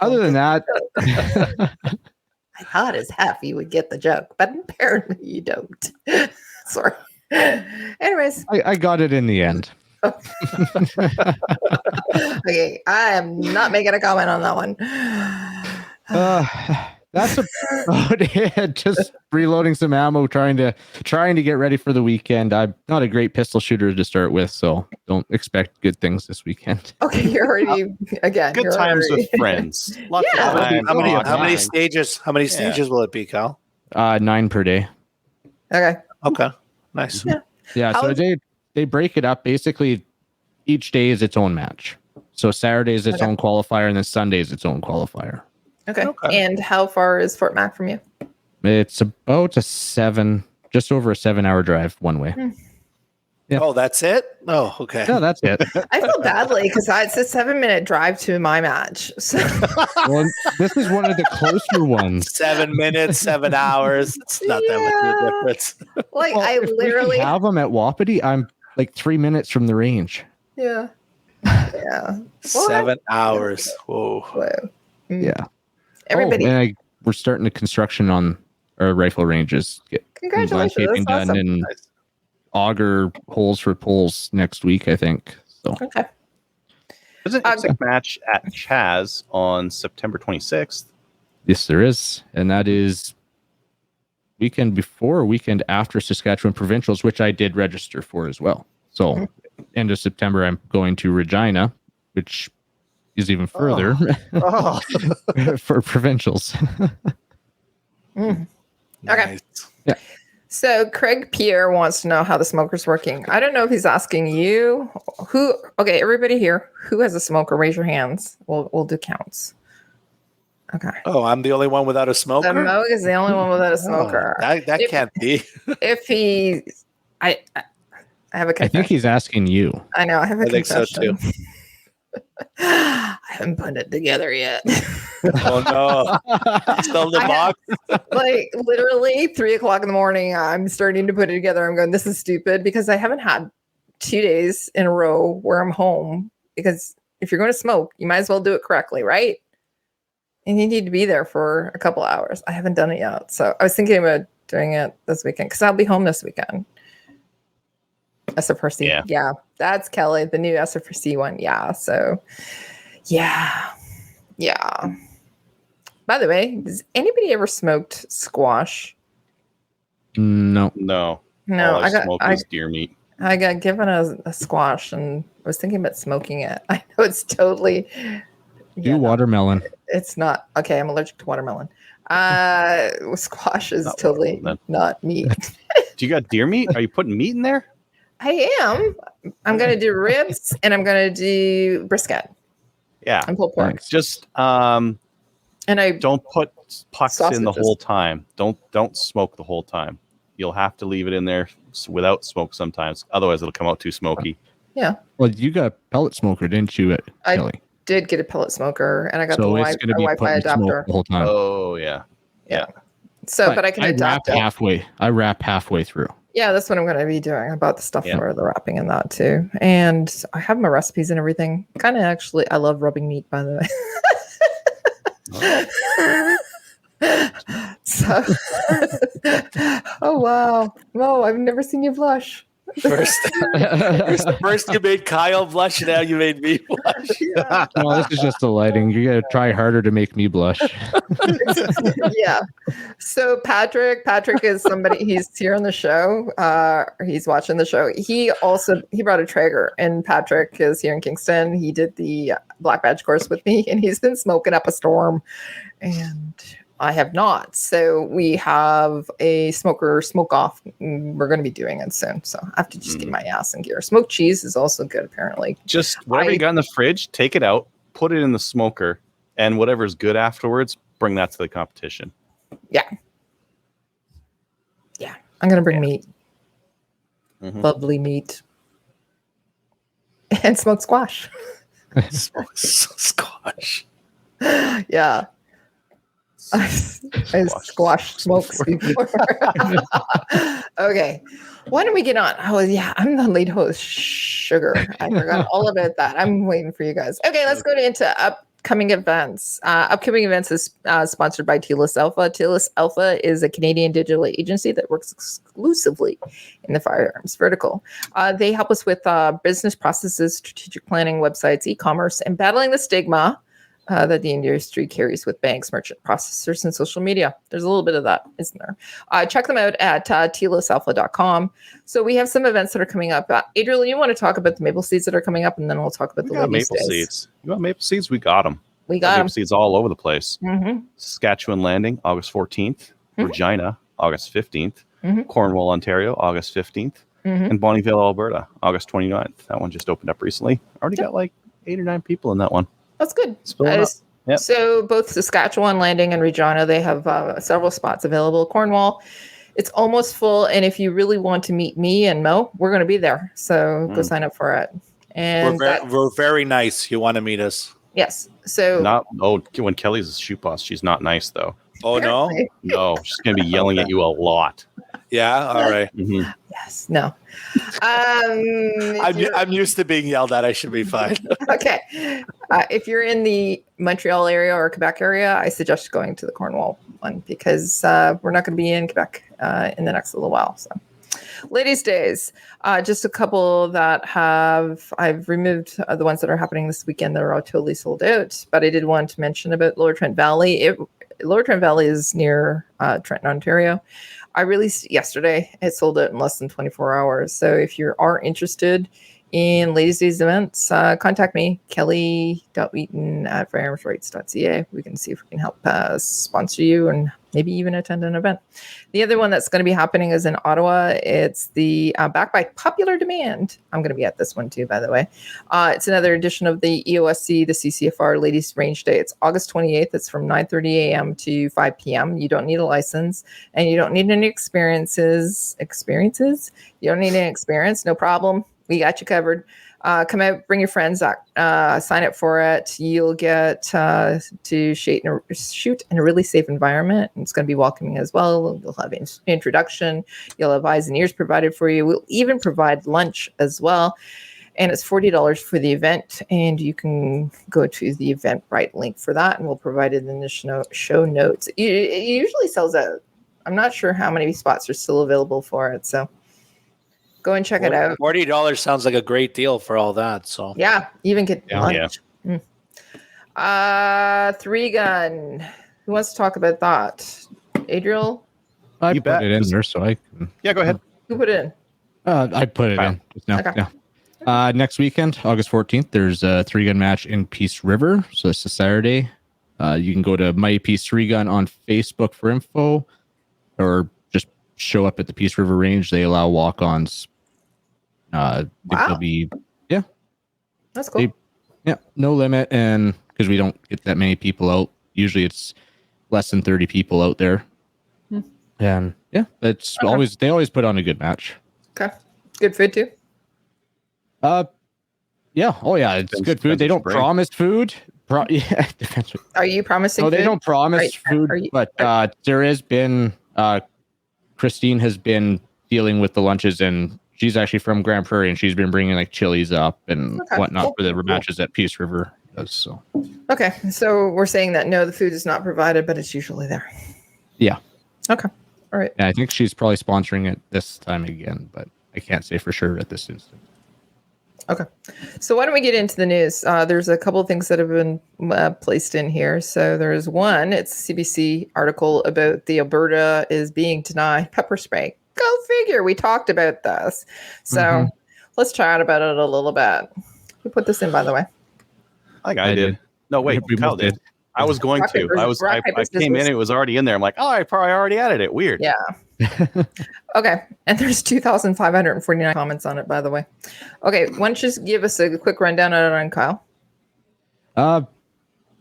Other than that, I thought as Hef you would get the joke, but apparently you don't. Sorry. Anyways, I got it in the end. okay, I am not making a comment on that one. That's about it. Just reloading some ammo, trying to get ready for the weekend. I'm not a great pistol shooter to start with, so don't expect good things this weekend. Okay, you're already again. Good you're times already- with friends. Lots Yeah. of time. How many talking. stages? How many stages will it be, Cal? 9 per day. Okay. Okay, nice. Yeah. Yeah, so they break it up. Basically, each day is its own match. So Saturday is its own qualifier, and then Sunday is its own qualifier. Okay. Okay. And how far is Fort Mac from you? It's about just over a 7-hour drive one way. Yeah. Oh, that's it? Oh, okay. No, that's it. I feel badly because it's a 7-minute drive to my match. So Well, this is one of the closer ones. 7 minutes, 7 hours. It's not that much of a difference. like Well, I if we can literally have them at Wapiti. I'm like 3 minutes from the range. Yeah. Yeah. 7 hours. Whoa. Whoa. Yeah. Everybody. Oh, and we're starting the construction on our rifle ranges. Get Congratulations. landscaping That's done awesome. and auger holes for poles next week, I think. So Okay. There's an IPSC match at Chaz on September 26th. yes, there is, and that is weekend before, weekend after Saskatchewan provincials, which I did register for as well. So end of September, I'm going to Regina, which is even further Oh. for provincials. Okay. Nice. So Craig Pierre wants to know how the smoker's working. I don't know if he's asking you okay, everybody here, who has a smoker? Raise your hands. We'll do counts. Okay. Oh, I'm the only one without a smoker? The Moog is the only one without a smoker. Oh, that can't be. If he I have a I confession. think he's asking you. I know, I have a I think so, confession. I haven't put it together yet. Oh, no. Still in the box? Like literally 3:00 in the morning, I'm starting to put it together. I'm going, this is stupid because I haven't had 2 days in a row where I'm home. Because if you're going to smoke, you might as well do it correctly, right? And you need to be there for a couple hours. I haven't done it yet. So I was thinking about doing it this weekend because I'll be home this weekend. SFRC. Yeah. That's Kelly, the new SFRC one. Yeah. So yeah. By the way, has anybody ever smoked squash? No. No. No, All I smoke is deer meat. I got given a squash and I was thinking about smoking it. I know it's totally Yeah, no, watermelon. it's not. Okay, I'm allergic to watermelon. Squash is Not totally watermelon. not meat. Do you got deer meat? Are you putting meat in there? I am. I'm going to do ribs and I'm going to do brisket Yeah. and pulled pork. Nice. Just And I don't put pucks in the Sausages. whole time. Don't smoke the whole time. You'll have to leave it in there without smoke sometimes. Otherwise, it'll come out too smoky. Well, you got a pellet smoker, didn't you, I Kelly? did get a pellet smoker and I got So the it's going to be Wi-Fi putting smoke adapter. the whole time. Oh yeah. So, but I can wrap adapt it. halfway. I wrap halfway through. Yeah, that's what I'm going to be doing. I bought the stuff Yeah. for the wrapping and that too. And I have my recipes and everything. Kind of actually, I love rubbing meat, by the way. So, oh wow. No, I've never seen you blush. First you made Kyle blush, now you made me blush. Yeah. No, this is just the lighting. You got to try harder to make me blush. Yeah. So Patrick is somebody, he's here on the show. He's watching the show. He brought a Traeger, and Patrick is here in Kingston. He did the Black Badge course with me, and he's been smoking up a storm, and I have not. So we have a smoke off. We're going to be doing it soon. So I have to just get my ass in gear. Smoked cheese is also good, apparently. Just whatever you got in the fridge, take it out, put it in the smoker, and whatever's good afterwards, bring that to the competition. Yeah. I'm going to bring meat. Mhm. Lovely meat. And smoked squash. Squash. Yeah. I squashed smokes before. Okay. Why don't we get on? Oh, yeah. I'm the lead host. Sugar. I forgot all about that. I'm waiting for you guys. Okay. Let's go into upcoming events. Upcoming events is sponsored by TLS Alpha. TLS Alpha is a Canadian digital agency that works exclusively in the firearms vertical. They help us with business processes, strategic planning, websites, e-commerce, and battling the stigma that the industry carries with banks, merchant processors, and social media. There's a little bit of that, isn't there? Check them out at tlosalpha.com. So we have some events that are coming up. Adriel, you want to talk about the maple seeds that are coming up, and then we'll talk about We the got ladies' maple days. seeds. You want maple seeds? We got them. We got maple them. seeds all over the place. Mm-hmm. Saskatchewan Landing, August 14th. Mhm. Regina, August 15th. Mhm. Cornwall, Ontario, August 15th. Mm-hmm. And Bonnyville, Alberta, August 29th. That one just opened up recently. Already got like 8 or 9 people in that one. That's good. It's filling up. Yep. So both Saskatchewan Landing and Regina, they have several spots available. Cornwall, it's almost full. And if you really want to meet me and Mo, we're going to be there. So go sign up for it. And We're very nice. You want to meet us? yes. So When Kelly's a shoot boss, she's not nice though. Oh no. apparently- No, she's going to be yelling at you a lot. Yeah. All right. Mhm. Yes. No. I'm used to being yelled at. I should be fine. Okay. If you're in the Montreal area or Quebec area, I suggest going to the Cornwall one because we're not going to be in Quebec in the next little while. So, ladies' days, just a couple that I've removed the ones that are happening this weekend that are all totally sold out. But I did want to mention about Lower Trent Valley. Lower Trent Valley is near Trenton, Ontario. I released yesterday. It sold out in less than 24 hours. So if you are interested in Ladies' Days events, contact me, kelly.wheaton@firearmsrights.ca. We can see if we can help sponsor you and maybe even attend an event. The other one that's going to be happening is in Ottawa. It's the backed by popular demand. I'm going to be at this one too, by the way. It's another edition of the EOSC, the CCFR Ladies Range Day. It's August 28th. It's from 9:30 a.m. to 5 p.m. You don't need a license and you don't need any experiences. You don't need any experience. No problem. We got you covered. Come out, bring your friends, sign up for it. You'll get to shoot in a really safe environment. And it's going to be welcoming as well. You'll have introduction. You'll have eyes and ears provided for you. We'll even provide lunch as well. And it's $40 for the event. And you can go to the Eventbrite link for that. And we'll provide it in the show notes. It usually sells out. I'm not sure how many spots are still available for it. So go and check it out. $40 sounds like a great deal for all that. So Yeah, even get Yeah. lunch. 3-gun. Who wants to talk about that? Adriel, I You put bet. it in there so I can. Yeah, go ahead. who put it in? I put it Wow. in just now. Okay. Yeah. Next weekend, August 14th, there's a 3-gun match in Peace River. So it's a Saturday. You can go to Mighty Peace 3-Gun on Facebook for info, or just show up at the Peace River range. They allow walk-ons. Wow. They'll be, That's cool. no limit. And because we don't get that many people out, usually it's less than 30 people out there. And it's they always put on a good match. Okay. Good food too. Yeah. Oh yeah, it's good food. They don't promise food. Depends. Are you promising? No, food? they don't promise food. But there has been. Christine has been dealing with the lunches, and she's actually from Grand Prairie, and she's been bringing like chilies up and whatnot for the matches at Peace River. So. Okay, so we're saying that no, the food is not provided, but it's usually there. Yeah. Okay. All right. Yeah, I think she's probably sponsoring it this time again, but I can't say for sure at this instant. Okay. So why don't we get into the news? There's a couple of things that have been placed in here. So there's one, it's a CBC article about the Alberta is being denied pepper spray. Go figure. We talked about this. So let's chat about it a little bit. Who put this in, by the way? I think I did. No, wait, Kyle did. I was going to. I came in, it was already in there. I'm like, oh, I probably already added it. Weird. Yeah. Okay. And there's 2,549 comments on it, by the way. Okay. Why don't you just give us a quick rundown on it, Kyle?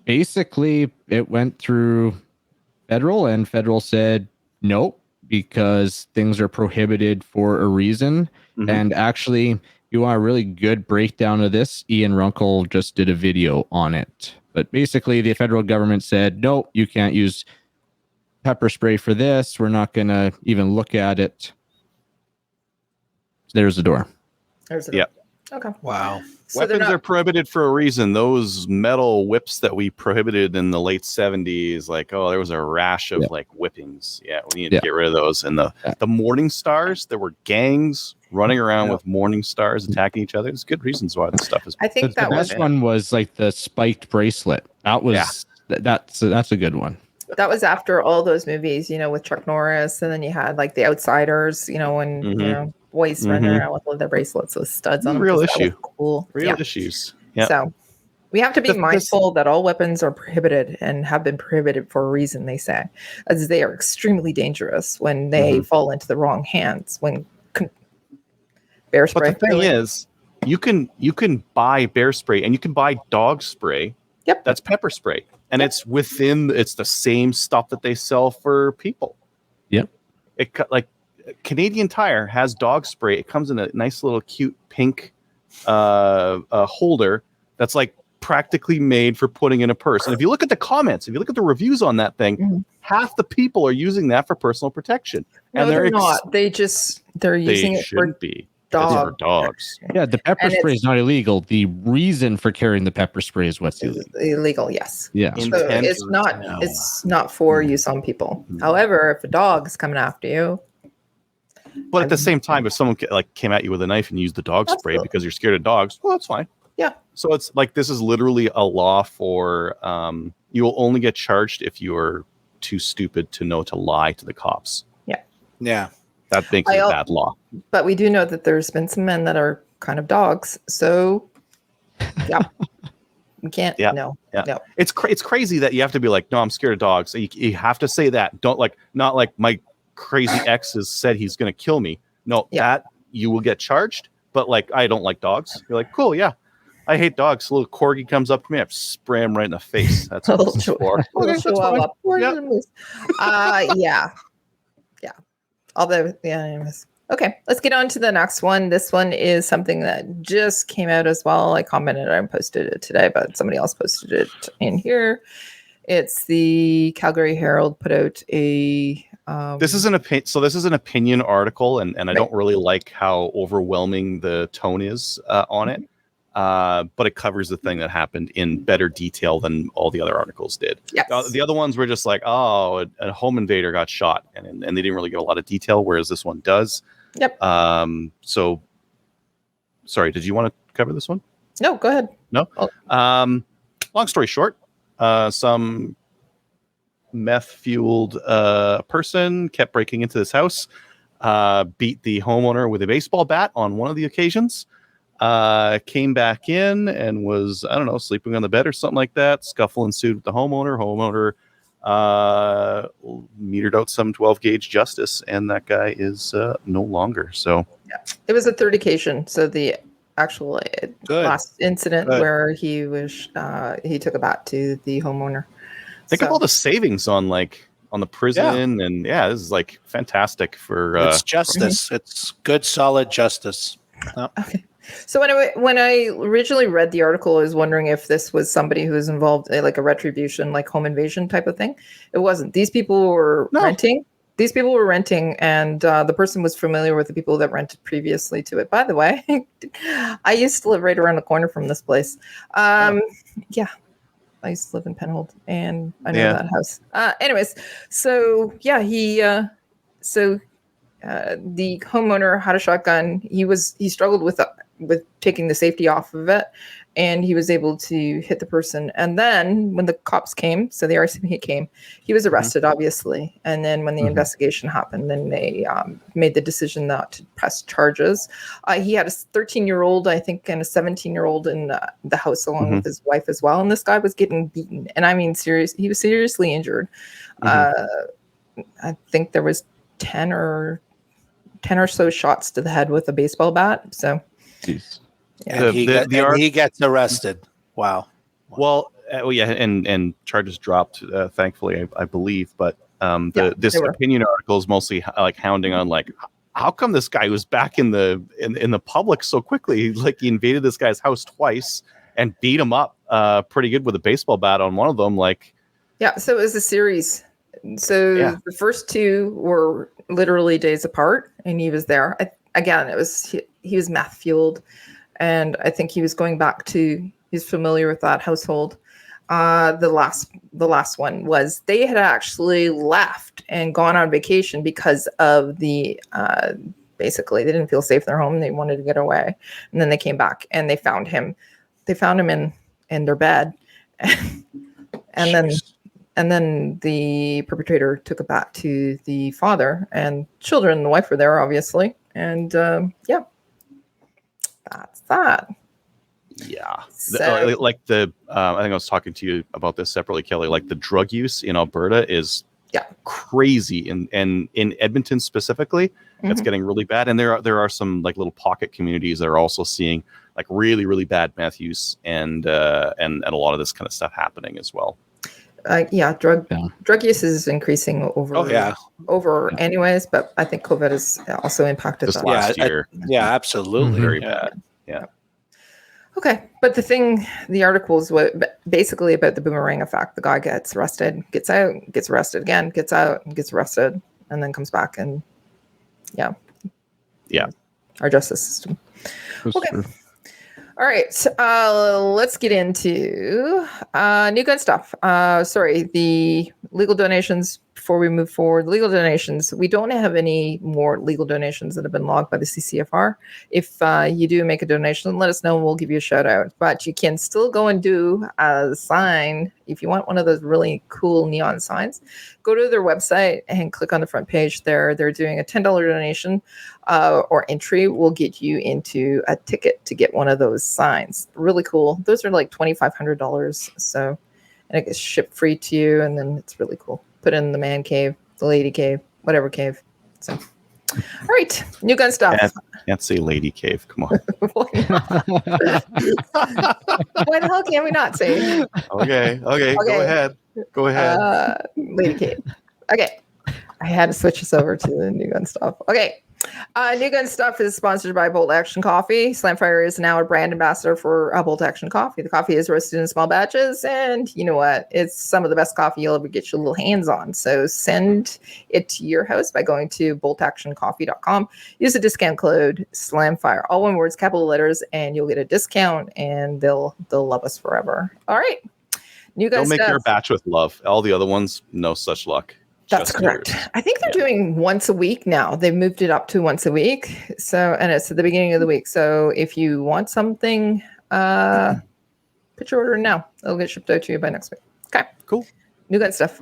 Basically, it went through federal, and federal said no, because things are prohibited for a reason. And actually, you want a really good breakdown of this, Ian Runkle just did a video on it. But basically, the federal government said, no, you can't use pepper spray for this. We're not going to even look at it. There's the door. There's the door. Okay. Wow. So Weapons are prohibited for a reason. Those metal whips that we prohibited in the late 70s, like, oh, there was a rash of like whippings. Yeah, we need to get rid of those. And the Morning Stars, there were gangs running around with Morning Stars attacking each other. There's good reasons why this stuff is. I think the best one was like the spiked bracelet. That was that's a good one. That was after all those movies, with Chuck Norris, and then you had like The Outsiders, when boys running around with their bracelets with studs on them. Real issue. Cool. Real issues. Yeah. So we have to be mindful that all weapons are prohibited and have been prohibited for a reason, they say, as they are extremely dangerous when they fall into the wrong hands. When bear spray. But the thing is, you can buy bear spray and you can buy dog spray. Yep. That's pepper spray. And it's the same stuff that they sell for people. Yep. Like Canadian Tire has dog spray. It comes in a nice little cute pink holder that's like practically made for putting in a purse. And if you look at the comments, if you look at the reviews on that thing, half the people are using that for personal protection. No, and they're not. They're using it for for dogs. Yeah, the pepper spray is not illegal. The reason for carrying the pepper spray is what's illegal. Illegal, yes. Yeah. So it's not for use on people. However, if a dog is coming after you. But at the same time, if someone came at you with a knife and used the dog spray because you're scared of dogs, well, that's fine. Yeah. So it's like this is literally a law for you will only get charged if you are too stupid to know to lie to the cops. Yeah. Yeah. That makes it a bad law. But we do know that there's been some men that are kind of dogs. So, yeah. We can't. Yeah. No. It's crazy that you have to be like, no, I'm scared of dogs. So you have to say that. Don't not like my crazy ex has said he's going to kill me. No, that you will get charged. But I don't like dogs. You're like, cool, yeah. I hate dogs. A little corgi comes up to me, I spray him right in the face. That's what this is for. Okay, that's fine. Yeah. Although, anyways. Okay, let's get on to the next one. This one is something that just came out as well. I commented and posted it today, but somebody else posted it in here. It's the Calgary Herald put out a. This is an opinion. So this is an opinion article, and I don't really like how overwhelming the tone is on it. But it covers the thing that happened in better detail than all the other articles did. Yes. The other ones were just like, oh, a home invader got shot, and they didn't really give a lot of detail, whereas this one does. Yep. So, sorry, did you want to cover this one? No, go ahead. No? Long story short, some meth-fueled person kept breaking into this house, beat the homeowner with a baseball bat on one of the occasions. Came back in and was, I don't know, sleeping on the bed or something like that. Scuffle ensued with the homeowner. Homeowner metered out some 12 gauge justice, and that guy is no longer. So It was a third occasion. So the actual last incident Good. where he was he took a bat to the homeowner. think of all the savings on the prison, and this is like fantastic for it's justice. It's good, solid justice. Okay. So when I originally read the article, I was wondering if this was somebody who was involved in like a retribution, like home invasion type of thing. It wasn't. These people were renting. These people were renting, and the person was familiar with the people that rented previously to it. By the way, I used to live right around the corner from this place. Yeah. I used to live in Penhold, and I know that house. Anyways, so yeah, the homeowner had a shotgun. He struggled with taking the safety off of it, and he was able to hit the person. And then when the cops came, so the RCMP came, he was arrested, obviously. And then when the investigation happened, then they made the decision not to press charges. He had a 13-year-old, I think, and a 17-year-old in the house along with his wife as well. And this guy was getting beaten, and I mean, he was seriously injured. I think there was 10 or so shots to the head with a baseball bat. So, jeez. Yeah, he gets arrested. Wow. Well, and charges dropped, thankfully, I believe. But this opinion article is mostly like hounding on like, how come this guy was back in the public so quickly? Like he invaded this guy's house twice and beat him up pretty good with a baseball bat on one of them. Like, so it was a series. So the first two were literally days apart, and he was there. Again, it was he was meth fueled, and I think he was going back to. He's familiar with that household. The last one was they had actually left and gone on vacation because of the basically they didn't feel safe in their home. They wanted to get away, and then they came back and they found him. They found him in their bed, and then the perpetrator took it back to the father and children. The wife were there, obviously. And that's that. Yeah. So, I think I was talking to you about this separately, Kelly. Like the drug use in Alberta is crazy. And in Edmonton specifically, it's getting really bad. And there are some like little pocket communities that are also seeing like really, really bad meth use and a lot of this kind of stuff happening as well. Drug use is increasing over anyways, but I think COVID has also impacted that. Last year. Absolutely. Very bad. Yeah. Okay. But the article is basically about the boomerang effect. The guy gets arrested, gets out, gets arrested again, gets out, and gets arrested, and then comes back and our justice system. Okay. True. All right, let's get into new gun stuff. The legal donations before we move forward. Legal donations. We don't have any more legal donations that have been logged by the CCFR. If you do make a donation, let us know and we'll give you a shout out. But you can still go and do a sign. If you want one of those really cool neon signs, go to their website and click on the front page there. They're doing a $10 donation or entry will get you into a ticket to get one of those signs. Really cool. Those are like $2,500. So, and it gets shipped free to you. And then it's really cool. Put in the man cave, the lady cave, whatever cave. So, all right. New gun stuff. Can't say lady cave. Come on. Why the hell can we not say? Okay. Go ahead. Lady cave. Okay. I had to switch this over to the new gun stuff. Okay. New Gun Stuff is sponsored by Bolt Action Coffee. Slamfire is now a brand ambassador for Bolt Action Coffee. The coffee is roasted in small batches, and you know what? It's some of the best coffee you'll ever get your little hands on. So send it to your house by going to boltactioncoffee.com. Use the discount code SLAMFIRE, all one words, capital letters, and you'll get a discount, and they'll love us forever. All right. New Gun Stuff. Don't make your batch with love. All the other ones, no such luck. That's correct. Yours. I think they're doing once a week now. They've moved it up to once a week. So, and it's at the beginning of the week. So if you want something, put your order in now. It'll get shipped out to you by next week. Okay. Cool. New Gun Stuff.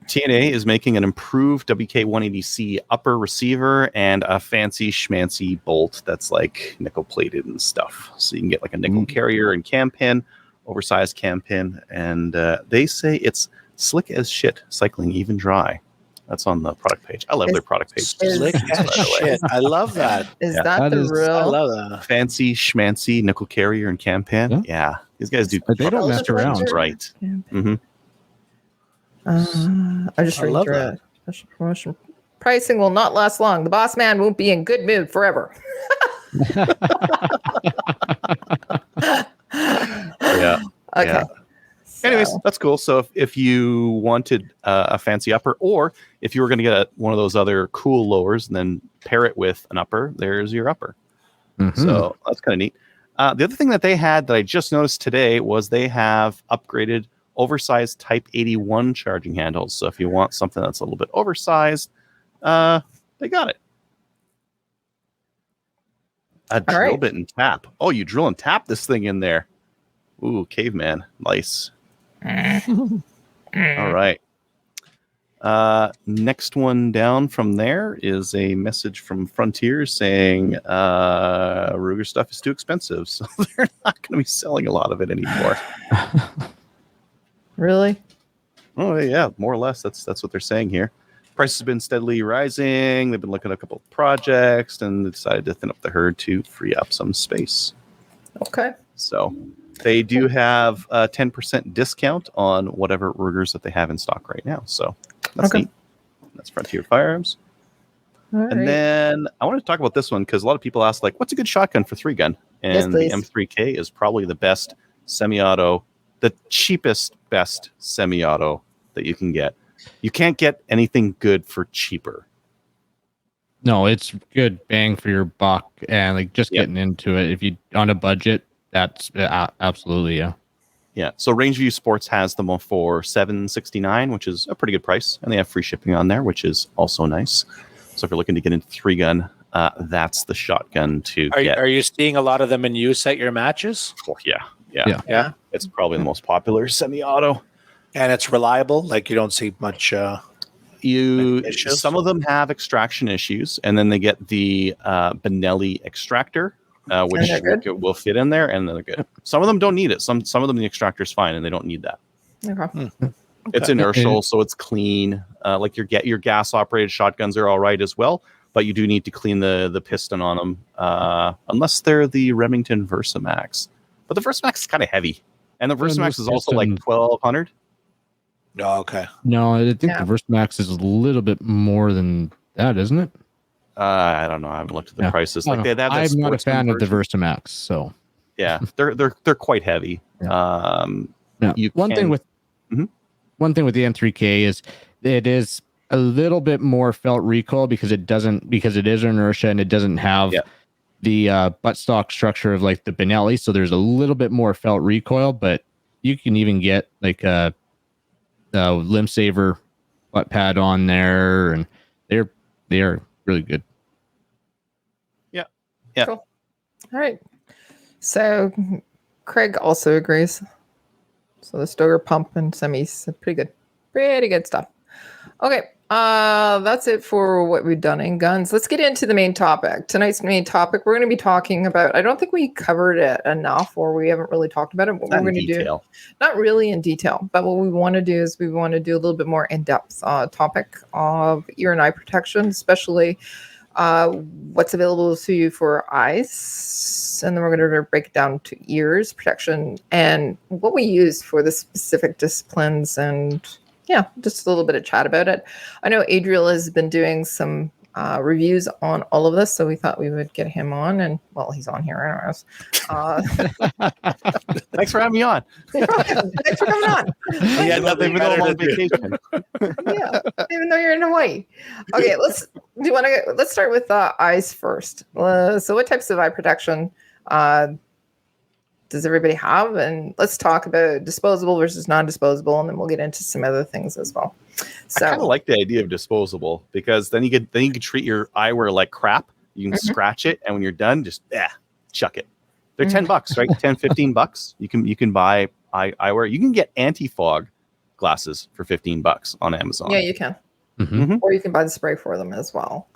TNA is making an improved WK-180C upper receiver and a fancy schmancy bolt that's like nickel plated and stuff. So you can get like a nickel carrier and cam pin, oversized cam pin, and they say it's slick as shit, cycling even dry. That's on the product page. I love their product page. Slick as shit. I love that. Is that the real? I love that. Fancy schmancy nickel carrier and cam pin. Yeah. These guys do. They don't mess around. Right. Mm-hmm. I just read through it. Special promotion. Pricing will not last long. The boss man won't be in good mood forever. Yeah. Okay. Yeah. Anyways, that's cool. So if you wanted a fancy upper, or if you were going to get one of those other cool lowers and then pair it with an upper, there's your upper. Mm-hmm. So that's kind of neat. The other thing that they had that I just noticed today was they have upgraded oversized Type 81 charging handles. So if you want something that's a little bit oversized, they got it. A drill bit and tap. Oh, you drill and tap this thing in there. Ooh, caveman. Nice. All right. Next one down from there is a message from Frontier saying Ruger stuff is too expensive, so they're not going to be selling a lot of it anymore. Really? Oh yeah, more or less. That's what they're saying here. Prices have been steadily rising. They've been looking at a couple of projects and they decided to thin up the herd to free up some space. Okay. So they do have a 10% discount on whatever Rugers that they have in stock right now. So that's neat. That's Frontier Firearms. And then I want to talk about this one because a lot of people ask, like, what's a good shotgun for 3-gun? And the M3K is probably the best semi-auto, the cheapest, best semi-auto that you can get. You can't get anything good for cheaper. No, it's good bang for your buck, and like just getting into it. If you on a budget, that's absolutely yeah. So Rangeview Sports has them for $769, which is a pretty good price, and they have free shipping on there, which is also nice. So if you're looking to get into 3-gun, that's the shotgun to get. Are you seeing a lot of them in use at your matches? Oh, yeah. It's probably the most popular semi-auto. And it's reliable. Like you don't see much. Some of them have extraction issues, and then they get the Benelli extractor, which will fit in there, and they're good. Some of them don't need it. Some of them the extractor is fine, and they don't need that. Okay. It's inertial, so it's clean. Like your gas operated shotguns are all right as well, but you do need to clean the piston on them, unless they're the Remington Versamax. But the Versamax is kind of heavy, and the Versamax is also like 1,200. Oh, okay. No, I think the Versamax is a little bit more than that, isn't it? I don't know. I haven't looked at the prices. Like they have I'm not a fan of the Versamax, so yeah, they're quite heavy. Yeah. One thing with the M3K is it is a little bit more felt recoil because it is inertia and it doesn't have the buttstock structure of like the Benelli, so there's a little bit more felt recoil, but you can even get like a limb saver butt pad on there, and they are really good. Yeah. Cool. All right. So Craig also agrees. So the Stoger pump and semis, pretty good stuff. Okay. That's it for what we've done in guns. Let's get into the main topic. Tonight's main topic, we're going to be talking about, I don't think we covered it enough, or we haven't really talked about it. What we're going to do, not really in detail, but what we want to do is we want to do a little bit more in-depth topic of ear and eye protection, especially what's available to you for eyes. And then we're going to break it down to ears protection and what we use for the specific disciplines, and just a little bit of chat about it. I know Adriel has been doing some reviews on all of this, so we thought we would get him on, and well, he's on here anyways. Thanks for having me on. Thanks for coming on. Yeah, nothing but I'm on vacation. Yeah, even though you're in Hawaii. Okay, let's start with eyes first. So, what types of eye protection does everybody have? And let's talk about disposable versus non-disposable, and then we'll get into some other things as well. So I kind of like the idea of disposable because then you can treat your eyewear like crap. You can scratch it, and when you're done, just chuck it. They're $10, right? $10, $15. You can buy eyewear. You can get anti-fog glasses for $15 on Amazon. Yeah, you can. Mhm. Or you can buy the spray for them as well.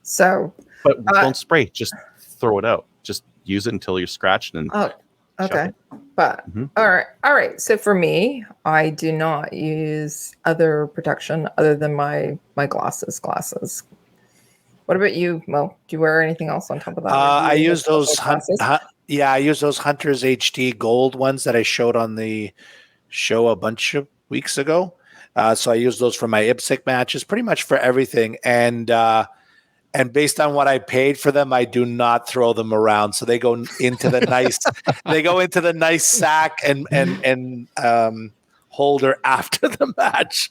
So, But don't spray, just throw it out. Just use it until you're scratched and oh, chuck okay. it. But Mhm. all right. So for me, I do not use other protection other than my glasses. What about you, Mo? Do you wear anything else on top of that? Or do I you use have those glasses? I use those Hunters HD gold ones that I showed on the show a bunch of weeks ago. So I use those for my IPSC matches, pretty much for everything. And based on what I paid for them, I do not throw them around. So they go into the nice sack and holder after the match.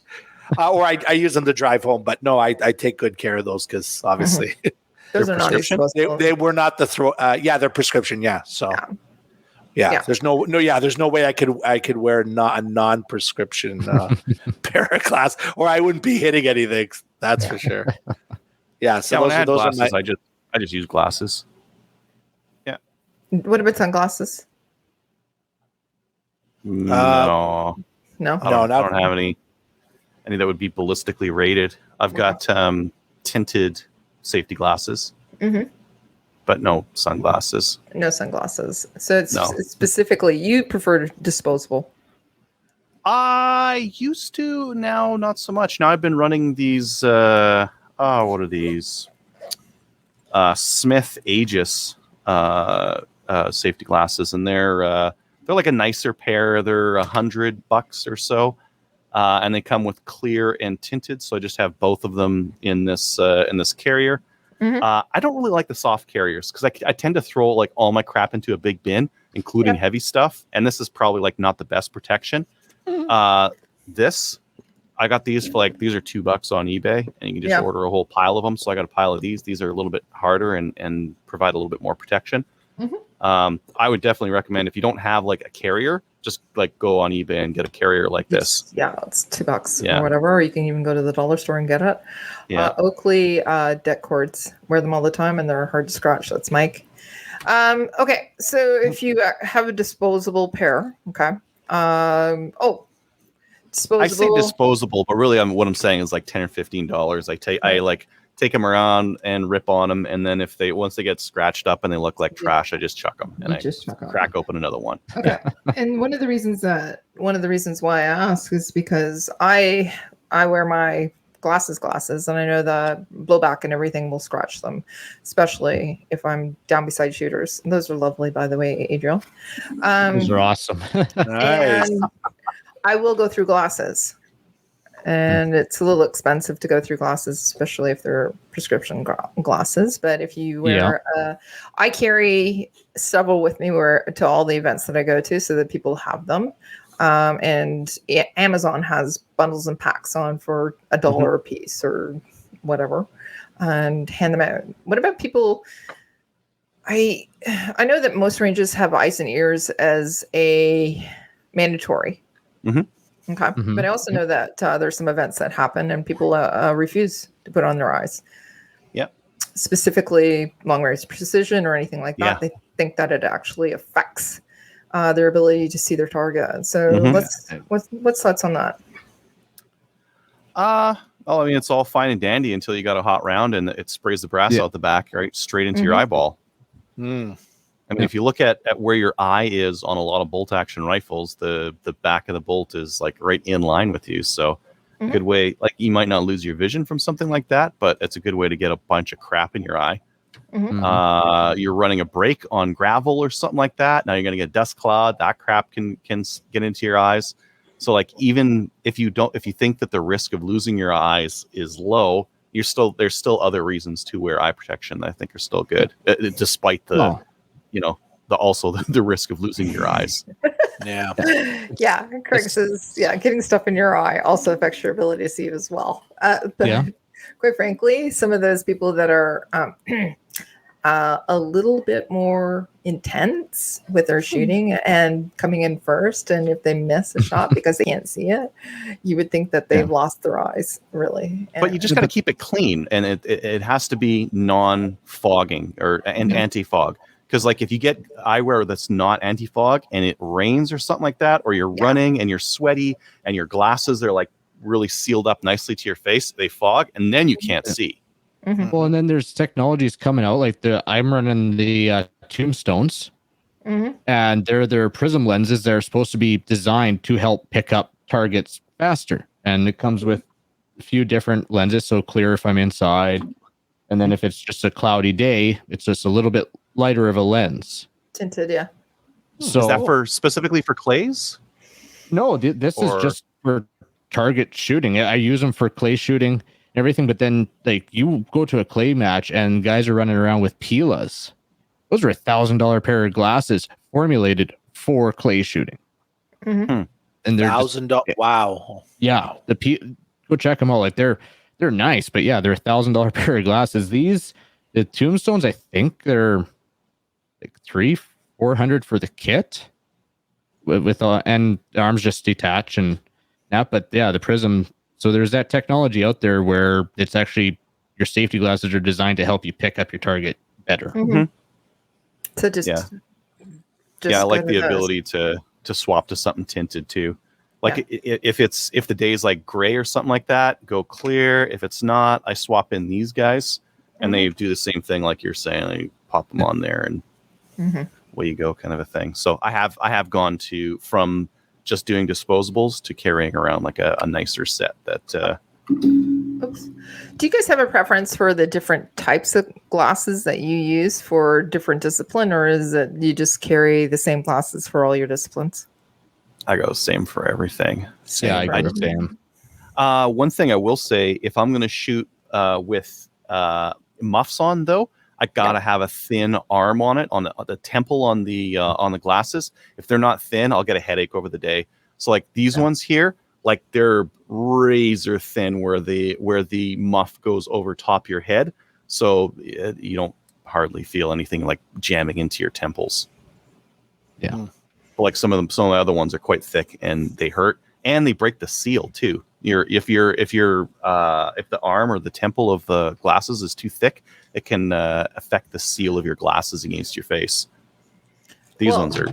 Or I use them to drive home, but no, I take good care of those because obviously Those Your are not prescription? disposable. they were not the throw. They're prescription. Yeah, so Yeah. there's no way I could wear not a non-prescription pair of glasses, or I wouldn't be hitting anything. That's for sure. Yeah, so when I had those are glasses, my. I just use glasses. What about sunglasses? No, No. I don't have any that would be ballistically rated. I've got tinted safety glasses, but no sunglasses. No sunglasses. So it's No. specifically you prefer disposable. I used to, now not so much. Now I've been running these. What are these? Smith Aegis safety glasses, and they're like a nicer pair. They're $100 or so, and they come with clear and tinted. So I just have both of them in this carrier. I don't really like the soft carriers because I tend to throw like all my crap into a big bin, including heavy stuff. And this is probably like not the best protection. I got these for these are $2 on eBay, and you can just order a whole pile of them. So I got a pile of these. These are a little bit harder and provide a little bit more protection. I would definitely recommend, if you don't have like a carrier, just like go on eBay and get a carrier like this. Yeah, it's $2 Yeah. or whatever. Or you can even go to the dollar store and get it. Yeah. Oakley deck cords, wear them all the time, and they're hard to scratch. That's Mike. Okay, so if you have a disposable pair, okay. Disposable. I say disposable, but really, what I'm saying is like $10 or $15. I take them around and rip on them, and then once they get scratched up and they look like trash, I just chuck them and crack open another one. Okay. And one of the reasons why I ask is because I wear my glasses, and I know that blowback and everything will scratch them, especially if I'm down beside shooters. And those are lovely, by the way, Adriel. Those are awesome. Nice. And I will go through glasses, and it's a little expensive to go through glasses, especially if they're prescription glasses. But if you wear, I carry several with me to all the events that I go to, so that people have them. And Amazon has bundles and packs on for $1 a piece or whatever, and hand them out. What about people? I know that most ranges have eyes and ears as a mandatory. Okay. But I also know that there's some events that happen and people refuse to put on their eyes. Yep. Specifically long range precision or anything like that. They think that it actually affects their ability to see their target. So what's thoughts on that? I mean, it's all fine and dandy until you got a hot round and it sprays the brass out the back, right, straight into your eyeball. I mean, if you look at where your eye is on a lot of bolt action rifles, the back of the bolt is like right in line with you. So good way, like you might not lose your vision from something like that, but it's a good way to get a bunch of crap in your eye. You're running a brake on gravel or something like that. Now you're going to get dust cloud. That crap can get into your eyes. So like, even if you think that the risk of losing your eyes is low, there's still other reasons to wear eye protection that I think are still good, despite the risk of losing your eyes. Craig says, getting stuff in your eye also affects your ability to see as well. Quite frankly, some of those people that are a little bit more intense with their shooting and coming in first, and if they miss a shot because they can't see it, you would think that they've lost their eyes, really. But you just got to keep it clean, and it has to be non-fogging and anti-fog. Because like if you get eyewear that's not anti-fog and it rains or something like that, or you're running and you're sweaty and your glasses are like really sealed up nicely to your face, they fog and then you can't see. Mhm. Well, and then there's technologies coming out like I'm running the Tombstones, Mhm. and they're prism lenses. They're supposed to be designed to help pick up targets faster, and it comes with a few different lenses. So clear if I'm inside, and then if it's just a cloudy day, it's just a little bit lighter of a lens. Tinted, yeah. So Is that for specifically for clays? no, this is just for target shooting. I use them for clay shooting and everything, but then like you go to a clay match and guys are running around with Pilas. Those are $1,000 pair of glasses formulated for clay shooting. Mhm. And they're $1,000. Wow. yeah, go check them out. Like they're nice, but yeah, they're $1,000 pair of glasses. The Tombstones, I think they're like $300-400 for the kit with and the arms just detach and that. But yeah, the prism. So there's that technology out there where it's actually your safety glasses are designed to help you pick up your target better. Mhm. So just I like go the to those. ability to swap to something tinted too. Like if the day's like gray or something like that, go clear. If it's not, I swap in these guys and they do the same thing like you're saying. They pop them on there and away you go, kind of a thing. So I have gone from just doing disposables to carrying around like a nicer set that Oops. Do you guys have a preference for the different types of glasses that you use for different discipline, or is it you just carry the same glasses for all your disciplines? I go same for everything. Yeah, I for go the everything. same. One thing I will say, if I'm going to shoot with muffs on, though, I gotta have a thin arm on it, on the temple on the glasses. If they're not thin, I'll get a headache over the day. So like these ones here, like they're razor thin where the muff goes over top your head, so you don't hardly feel anything like jamming into your temples. Yeah. But like some of the other ones are quite thick and they hurt and they break the seal too. If the arm or the temple of the glasses is too thick, it can affect the seal of your glasses against your face. These ones are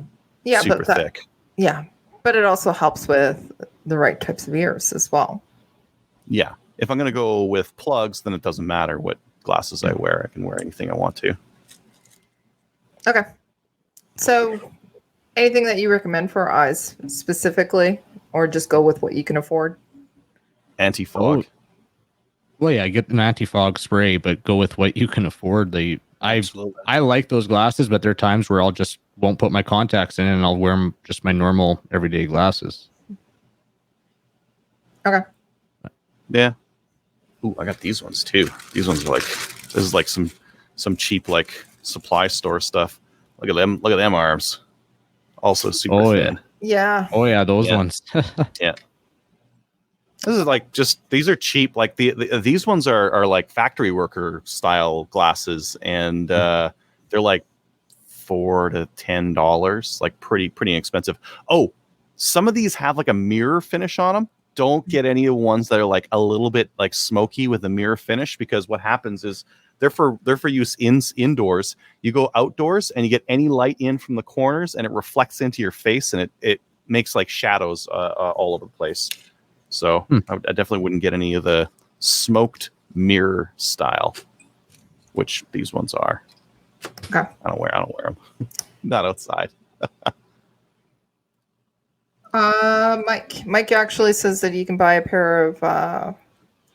super thick. Yeah, but it also helps with the right types of ears as well. Yeah. If I'm going to go with plugs, then it doesn't matter what glasses I wear. I can wear anything I want to. Okay. So anything that you recommend for eyes specifically, or just go with what you can afford? Anti-fog. Oh. Well, yeah, get an anti-fog spray, but go with what you can afford. I like those glasses, but there are times where I'll just won't put my contacts in and I'll wear them just my normal everyday glasses. Okay. Yeah. Ooh, I got these ones too. These ones are like, this is like some cheap like supply store stuff. Look at them. Look at them arms. Also super thin. Yeah. Oh yeah, those ones. Yeah. This is like these are cheap. Like these ones are like factory worker style glasses, and they're like $4 to $10, like pretty expensive. Oh, some of these have like a mirror finish on them. Don't get any of the ones that are like a little bit like smoky with a mirror finish, because what happens is they're for use indoors. You go outdoors and you get any light in from the corners and it reflects into your face, and it makes like shadows all over the place. So I definitely wouldn't get any of the smoked mirror style, which these ones are. Okay. I don't wear them. Not outside. Mike actually says that you can buy a pair of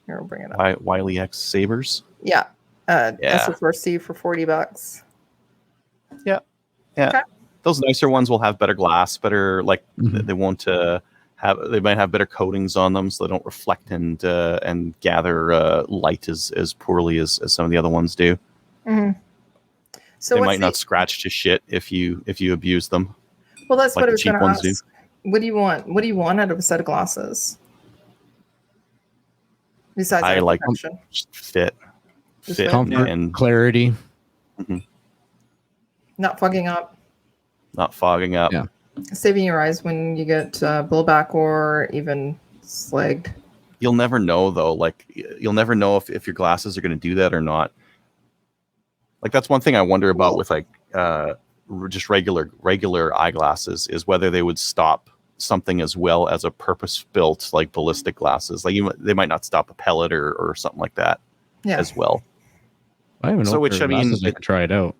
here, I'll bring it up. Wiley X Sabers. Yeah. SF4C for $40. Yeah. Okay. Those nicer ones will have better glass, better like they won't they might have better coatings on them, so they don't reflect and gather light as poorly as some of the other ones do. Mm-hmm. So they might not scratch to shit if you abuse them. Well, that's like what I was going to ask. do. What do you want? What do you want out of a set of glasses? Besides, I like protection? fit, comfort, and clarity. Not fogging up. Not fogging up. Yeah. Saving your eyes when you get blowback or even slagged. You'll never know though. Like you'll never know if your glasses are going to do that or not. Like that's one thing I wonder about with like just regular eyeglasses is whether they would stop something as well as a purpose-built like ballistic glasses. Like they might not stop a pellet or something like that as well. I don't even know. So Which which I mean, I could try it out.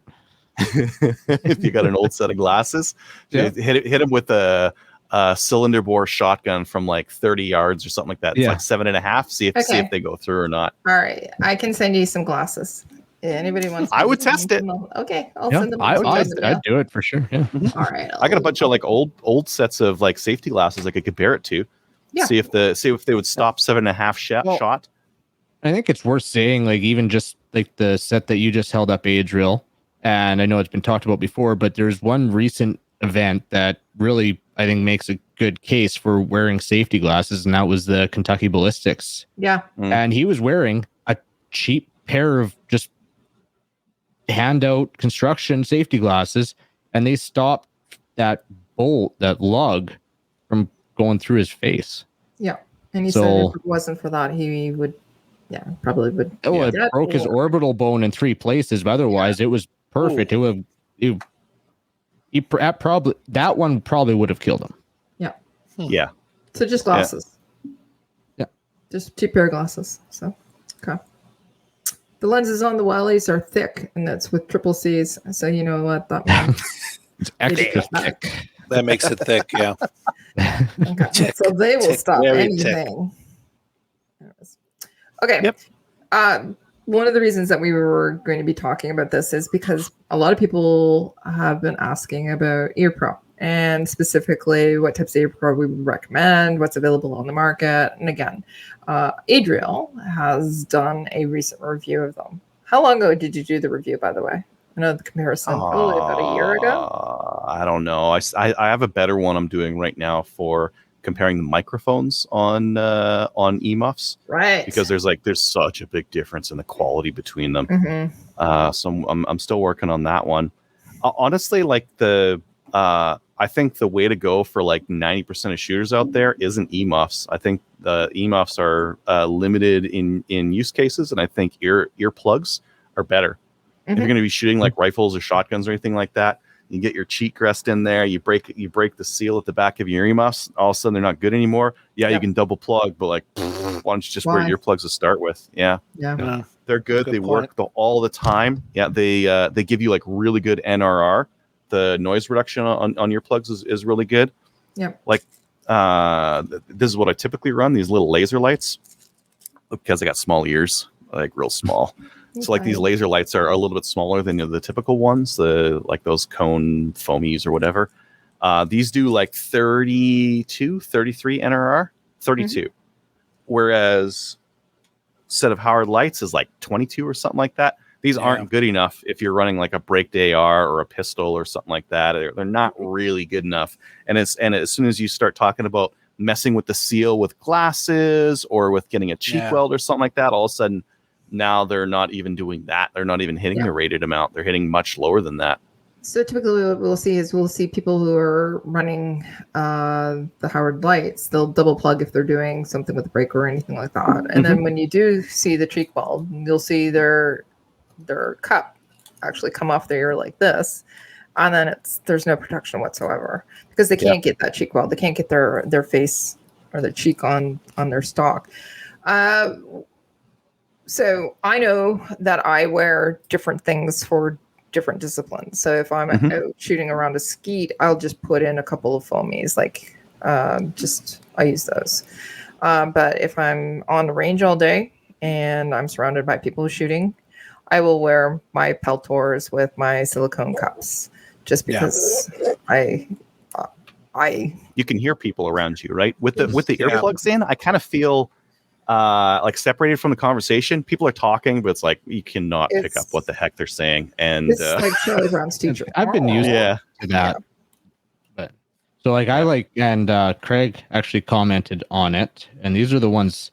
if you got an old set of glasses, hit him with a cylinder bore shotgun from like 30 yards or something like that. It's like 7.5. See if they go through or not. All right, I can send you some glasses. Anybody wants? I would test it. Okay, I'll send them. I'd do it for sure. Yeah. All right. I got a bunch of like old sets of like safety glasses I could compare it to. Yeah. See if they would stop 7.5 shot. I think it's worth saying, like, even just like the set that you just held up, Adriel, and I know it's been talked about before, but there's one recent event that really I think makes a good case for wearing safety glasses, and that was the Kentucky Ballistics. Yeah. And he was wearing a cheap pair of just handout construction safety glasses, and they stopped that lug from going through his face. Yeah. And he said if it wasn't for that, he would, probably would. Oh, it broke his orbital bone in 3 places, but otherwise it was perfect. That one probably would have killed him. Yeah. Yeah. So just glasses. Yeah. Just cheap pair of glasses. So, okay. The lenses on the Wellies are thick, and that's with triple C's. So you know what that means. It's extra thick. That makes it thick, yeah. Okay. So they will stop anything. Okay. Yep. One of the reasons that we were going to be talking about this is because a lot of people have been asking about ear pro, and specifically what types of ear pro we would recommend, what's available on the market. And again, Adriel has done a recent review of them. How long ago did you do the review, by the way? I know the comparison probably about a year ago. I don't know. I have a better one I'm doing right now for comparing the microphones on emuffs, right? Because there's such a big difference in the quality between them. Mm-hmm. So I'm still working on that one. Honestly, like I think the way to go for like 90% of shooters out there isn't emuffs. I think the emuffs are limited in use cases, and I think earplugs are better. If you're going to be shooting like rifles or shotguns or anything like that, you get your cheek rest in there, you break the seal at the back of your earmuffs, all of a sudden they're not good anymore. Yeah, you can double plug, but like, why don't you just wear earplugs to start with? Yeah. They're good. They work all the time. Yeah, they give you like really good NRR. The noise reduction on earplugs is really good. Yeah. Like this is what I typically run, these little laser lights, because I got small ears, like real small. So like these laser lights are a little bit smaller than the typical ones, like those cone foamies or whatever. These do like 32, 33 NRR, 32. Whereas set of Howard lights is like 22 or something like that. These aren't good enough if you're running like a braked AR or a pistol or something like that. They're not really good enough. And as soon as you start talking about messing with the seal with glasses or with getting a cheek weld or something like that, all of a sudden now they're not even doing that. They're not even hitting the rated amount. They're hitting much lower than that. So typically what we'll see people who are running the Howard lights, they'll double plug if they're doing something with a breaker or anything like that. And then when you do see the cheek weld, you'll see their cup actually come off their ear like this. And then there's no protection whatsoever because they can't get that cheek weld. They can't get their face or their cheek on their stock. So I know that I wear different things for different disciplines. So if I'm out shooting around a skeet, I'll just put in a couple of foamies, like I use those. But if I'm on the range all day and I'm surrounded by people shooting, I will wear my Peltors with my silicone cups just because you can hear people around you, right? With the earplugs in, I kind of feel like separated from the conversation. People are talking, but it's like you cannot pick up what the heck they're saying. And it's like Charlie Brown's teacher. I've been used to that. But so like and Craig actually commented on it, and these are the ones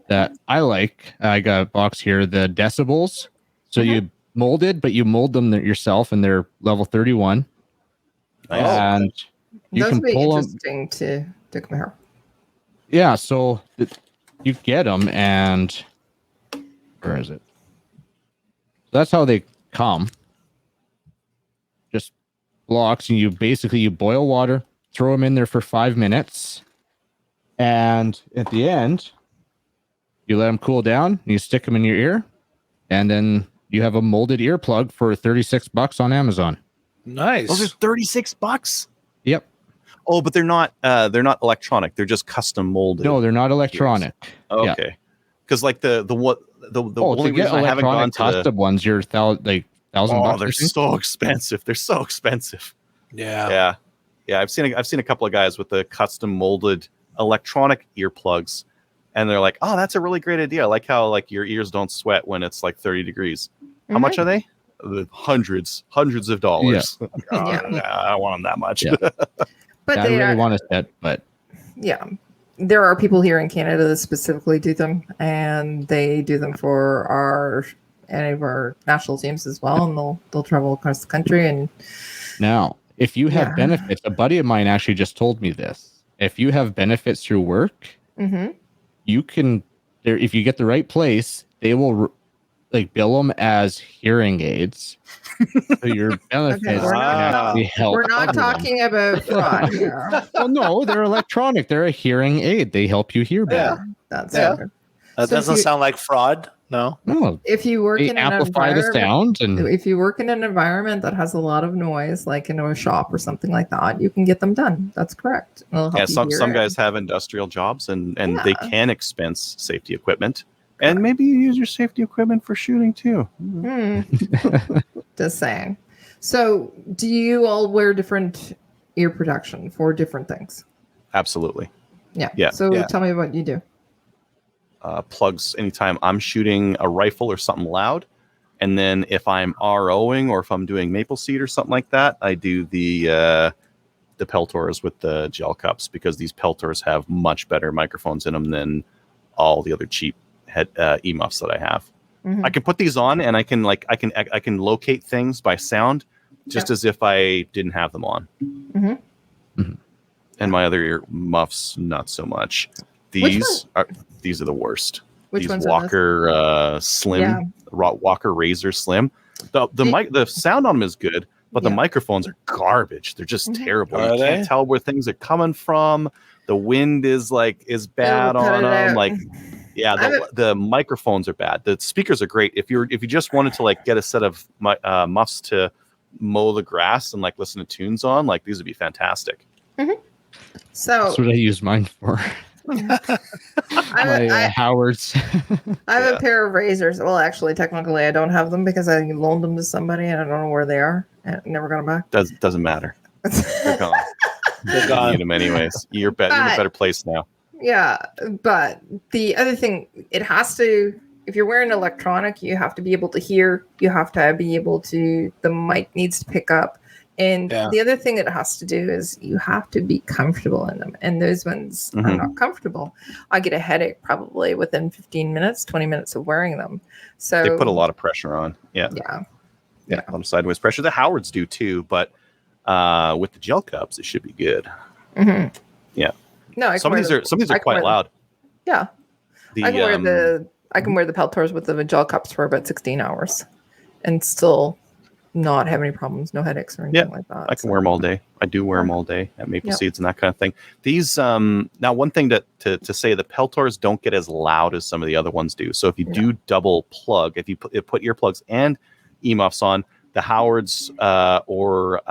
that I like. I got a box here, the decibels. So you molded, but you mold them yourself, and they're level 31. And you Those can would be pull interesting to compare. Yeah, so you get them, and where is it? So that's how they come. blocks, and you boil water, throw them in there for 5 minutes, and at the end, you let them cool down. And you stick them in your ear, and then you have a molded earplug for $36 on Amazon. Nice. Those are $36. Yep. Oh, but they're not electronic. They're just custom molded. No, they're not electronic. Oh, Yeah. okay. Because like the only to get reason I haven't gone electronic to the custom ones, you're $1,000. oh, they're so expensive. They're so expensive. Yeah. Yeah. I've seen a couple of guys with the custom molded electronic earplugs, and they're like, "Oh, that's a really great idea. I like how like your ears don't sweat when it's like 30 degrees." How much are they? Hundreds of dollars. Yeah. I don't want them that much. Yeah. But I they really are, want a set, but yeah, there are people here in Canada that specifically do them, and they do them for any of our national teams as well, and they'll travel across the country. And now, if you have Yeah. benefits, a buddy of mine actually just told me this. If you have benefits through work, you can, if you get the right place, they will like bill them as hearing aids. So your benefits we're can not- actually help. we're not cover them. talking about fraud here. Well, no, they're electronic. They're a hearing aid. They help you hear better. That's Yeah. it. That So if doesn't you- sound like fraud. No. No, If you work they in an amplify the environment, sound, and if you work in an environment that has a lot of noise, like in a shop or something like that, you can get them done. That's correct. It'll help Yeah, you some hear it. guys have industrial jobs, and they Yeah. can expense safety equipment, and maybe you use your safety equipment for shooting too. Just saying. So, do you all wear different ear protection for different things? Absolutely. Yeah. Yeah. So, Yeah. tell me what you do. Plugs anytime I'm shooting a rifle or something loud, and then if I'm ROing or if I'm doing maple seed or something like that, I do the Peltors with the gel cups, because these Peltors have much better microphones in them than all the other cheap head emuffs that I have. Mhm. I can put these on, and I can locate things by sound, just as if I didn't have them on. Mhm. Mhm. And my other ear muffs, not so much. Which These are the worst. Which These ones are Walker Slim, Yeah. Walker Razor Slim. The sound on them is good, but the Yeah. microphones are garbage. They're just Mhm. terrible. Are You can't they? tell where things are coming from. The wind is bad It'll cut on it them. out. Like, yeah, I the microphones are bad. The speakers are great. If you just wanted to get a set of muffs to mow the grass and listen to tunes on, these would be fantastic. So, that's what I use mine for. My Howard's. I have Yeah. a pair of razors. Well, actually, technically, I don't have them because I loaned them to somebody and I don't know where they are. And I never got them back. Doesn't matter. They're gone. They're You gone. need them anyways. You're in a better place now. Yeah, but the other thing, it has to, if you're wearing electronic, you have to be able to hear, you have to be able to, the mic needs to pick up. And Yeah. the other thing it has to do is you have to be comfortable in them. And those ones are Mhm. not comfortable. I get a headache probably within 15 minutes, 20 minutes of wearing them. So They put a lot of pressure on. Yeah. Yeah. A lot of sideways pressure. The Howards do too, but with the gel cups, it should be good. Mhm. Yeah. No, I Some can of wear these are I can quite wear them. loud. Yeah. The, I can wear the Peltors with the gel cups for about 16 hours and still not have any problems, no headaches or anything like that. I can wear them all day. I do wear them all day at Maple Yep. Seeds and that kind of thing. These now one thing to say, the Peltors don't get as loud as some of the other ones do. So if you do double plug, if you put earplugs and emuffs on, the Howards or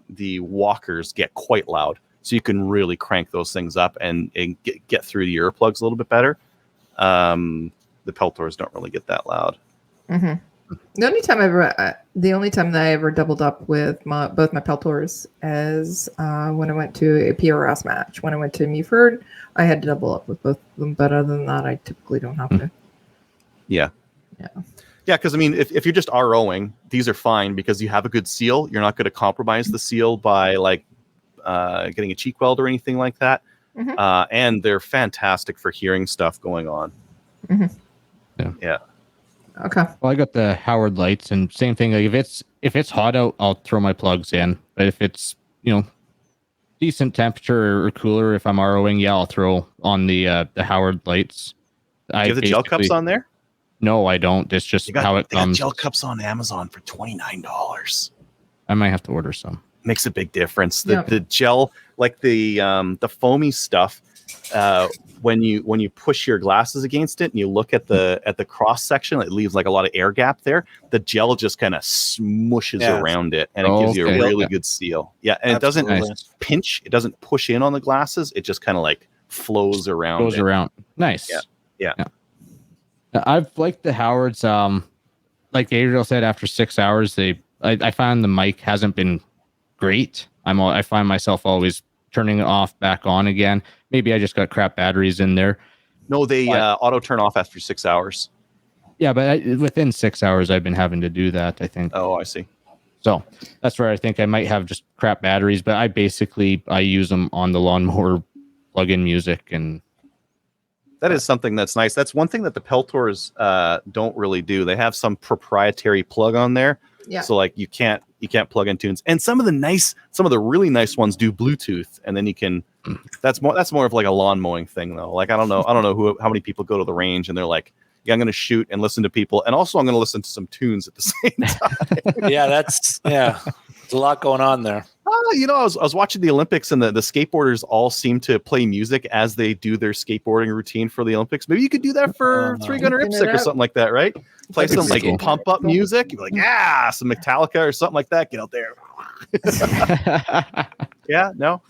the Walkers get quite loud. So you can really crank those things up and get through the earplugs a little bit better. The Peltors don't really get that loud. Mm-hmm. The only time that I ever doubled up with both my Peltors is when I went to a PRS match. When I went to Meaford, I had to double up with both of them. But other than that, I typically don't have to. Yeah. Yeah, because I mean, if you're just ROing, these are fine because you have a good seal. You're not going to compromise the seal by getting a cheek weld or anything like that. Mhm. And they're fantastic for hearing stuff going on. Mhm. Yeah. Okay. Well, I got the Howard lights, and same thing. Like if it's hot out, I'll throw my plugs in. But if it's decent temperature or cooler, if I'm ROing, yeah, I'll throw on the Howard lights. Do you have the gel cups on there? No, I don't. It's just how it They got comes. gel cups on Amazon for $29. I might have to order some. makes a big difference. Yeah. The gel, like the foamy stuff, when you push your glasses against it and you look at the cross section, it leaves like a lot of air gap there. The gel just kind of smushes around it, and it gives you a really good seal. Yeah, and Absolutely. it doesn't pinch, it doesn't push in on the glasses. It just kind of like flows around. Goes around. Nice. Yeah. I've liked the Howards. Like Gabriel said, after 6 hours, I find the mic hasn't been great. I find myself always turning it off, back on again. Maybe I just got crap batteries in there. No, they auto turn off after 6 hours. Yeah, but within 6 hours, I've been having to do that, I think. Oh, I see. So that's where I think I might have just crap batteries, but I use them on the lawnmower, plug-in music, and that is something that's nice. That's one thing that the Peltors don't really do. They have some proprietary plug on there. Yeah. So like you can't plug in tunes. And some of the really nice ones do Bluetooth, and then you can. That's more of like a lawn mowing thing though. Like I don't know how many people go to the range and they're like, yeah, I'm going to shoot and listen to people, and also I'm going to listen to some tunes at the same time. There's a lot going on there. I was watching the Olympics, and the skateboarders all seem to play music as they do their skateboarding routine for the Olympics. Maybe you could do that for Three Gunner IPSC or something like that, right? Play some like pump up music. You'd be like, some Metallica or something like that. Get out there. Yeah, no.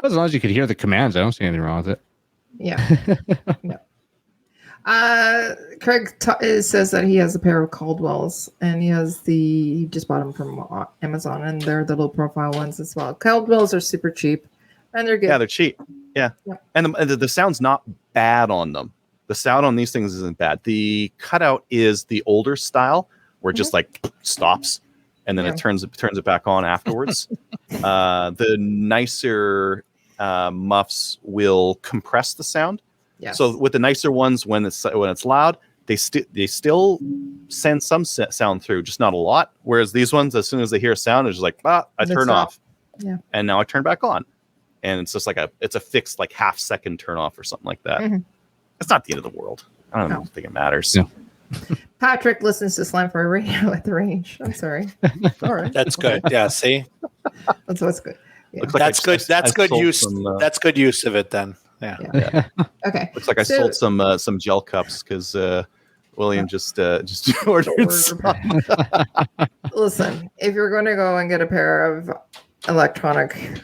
as long as you could hear the commands, I don't see anything wrong with it. Yeah. No. Craig says that he has a pair of Caldwells, and he just bought them from Amazon, and they're the low profile ones as well. Caldwells are super cheap, and they're good. Yeah, they're cheap. Yeah. And the sound's not bad on them. The sound on these things isn't bad. The cutout is the older style where it just like stops, and then it turns it back on afterwards. The nicer muffs will compress the sound. Yes. So with the nicer ones, when it's loud, they still send some sound through, just not a lot. Whereas these ones, as soon as they hear a sound, it's just like, I turn off, and now I turn back on, and it's just like it's a fixed like half-second turn off or something like that. Mm-hmm. It's not the end of the world. I don't think it matters. Yeah. Patrick listens to Slam for Radio at the range. I'm sorry. All right, that's good. Yeah, see, that's good. Yeah. Like that's good. That's good use. That's good use of it then. Yeah. Okay. Looks like I sold some gel cups because William just ordered some. Listen, if you're going to go and get a pair of electronic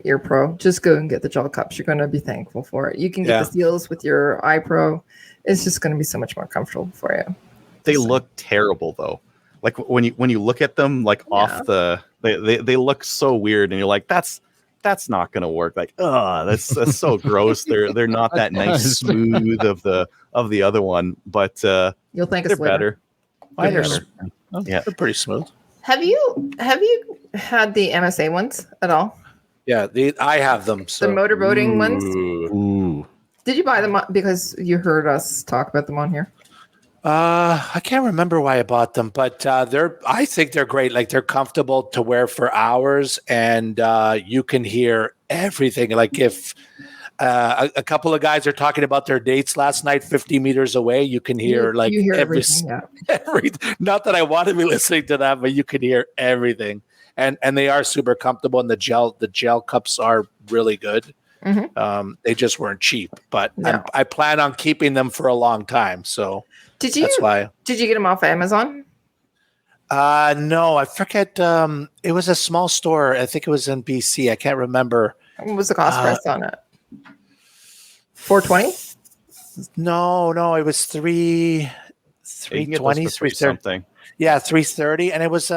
Ear Pro, just go and get the gel cups. You're going to be thankful for it. You can get the seals with your iPro. It's just going to be so much more comfortable for you. They look terrible though. Like when you look at them like off they look so weird, and you're like, that's not going to work. Like, that's so gross. They're not that nice smooth of the other one, but you'll think they're better. They're pretty smooth. Have you had the MSA ones at all? Yeah, I have them. So. The motorboating ones. Ooh. Did you buy them because you heard us talk about them on here? I can't remember why I bought them, but I think they're great. Like they're comfortable to wear for hours, and you can hear everything. Like if a couple of guys are talking about their dates last night 50 meters away, you can hear everything. Not that I want to be listening to that, but you can hear everything. And they are super comfortable, and the gel cups are really good. Mm-hmm. They just weren't cheap, but I plan on keeping them for a long time. So did you get them off Amazon? No, I forget. It was a small store. I think it was in BC. I can't remember. What was the cost price on it? $420? No, it was $320, $330 something. Yeah, $330, and it was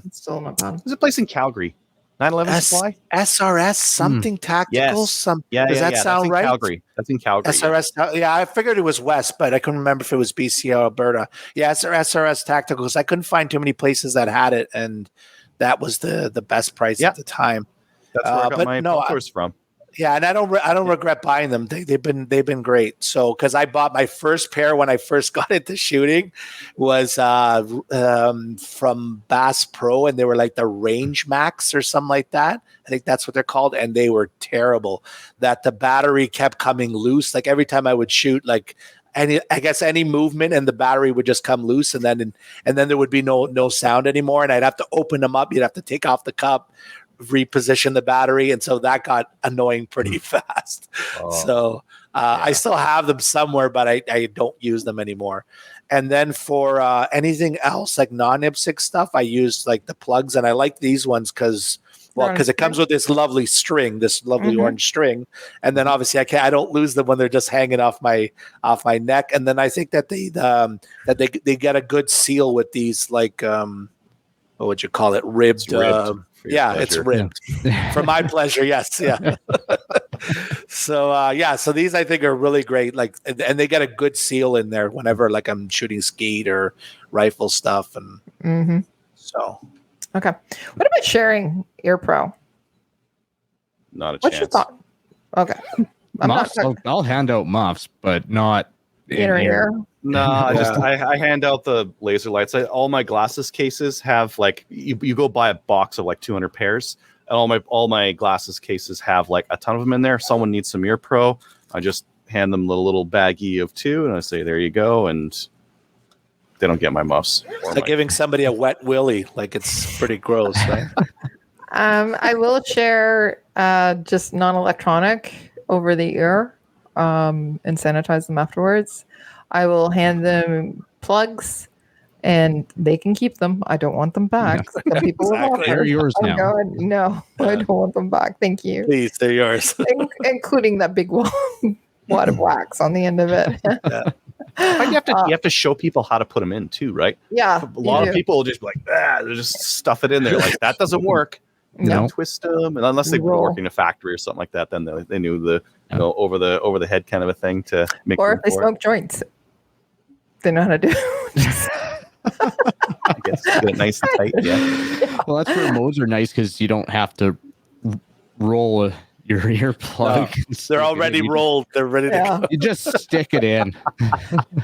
it's still not bad. There's a place in Calgary, 911 Supply, SRS something tactical. Yes. Does that sound right? Calgary. That's in Calgary. SRS. Yeah, I figured it was West, but I couldn't remember if it was BC or Alberta. Yeah, it's SRS tactical because I couldn't find too many places that had it, and that was the best price at the time. That's where I got my Peltors from. Yeah, and I don't regret buying them. They've been great. So because I bought my first pair when I first got into shooting was from Bass Pro, and they were like the Range Max or something like that. I think that's what they're called, and they were terrible. That the battery kept coming loose. Like every time I would shoot, like any movement, and the battery would just come loose, and then there would be no sound anymore, and I'd have to open them up. You'd have to take off the cup, reposition the battery, and so that got annoying pretty fast. So I still have them somewhere, but I don't use them anymore. And then for anything else like non-IPSC stuff, I use like the plugs, and I like these ones because it comes with this lovely string, this lovely orange string, and then obviously I don't lose them when they're just hanging off my neck. And then I think that they get a good seal with these, like what would you call it, ribbed. It's ribbed for my pleasure. Yes, yeah. So these I think are really great. Like, and they get a good seal in there whenever like I'm shooting skeet or rifle stuff, and so. Okay. What about sharing Ear Pro? Not a What's chance. your thought? Okay. Muffs, I'll hand out muffs, but not inner ear. No, I hand out the laser lights. All my glasses cases have like you go buy a box of like 200 pairs, and all my glasses cases have like a ton of them in there. If someone needs some Ear Pro, I just hand them the little baggie of 2, and I say, "There you go," and they don't get my muffs. It's like giving somebody a wet willy. Like, it's pretty gross, right? I will share just non-electronic over the ear and sanitize them afterwards. I will hand them plugs, and they can keep them. I don't want them back. Yeah. Some people will They're yours now. No, I don't want them back. Thank you. Please, they're yours. Including that big wad of wax on the end of it. You have to show people how to put them in too, right? Yeah. A lot of people will just be like, they just stuff it in there. Like, that doesn't work. No. Twist them, and unless they were working in a factory or something like that, then they knew the over the head kind of a thing to make. Or if they smoke joints, they know how to do. I guess get it nice and tight. Yeah. Well, that's where modes are nice because you don't have to roll your earplug. No, they're already rolled. They're ready to go. You just stick it in.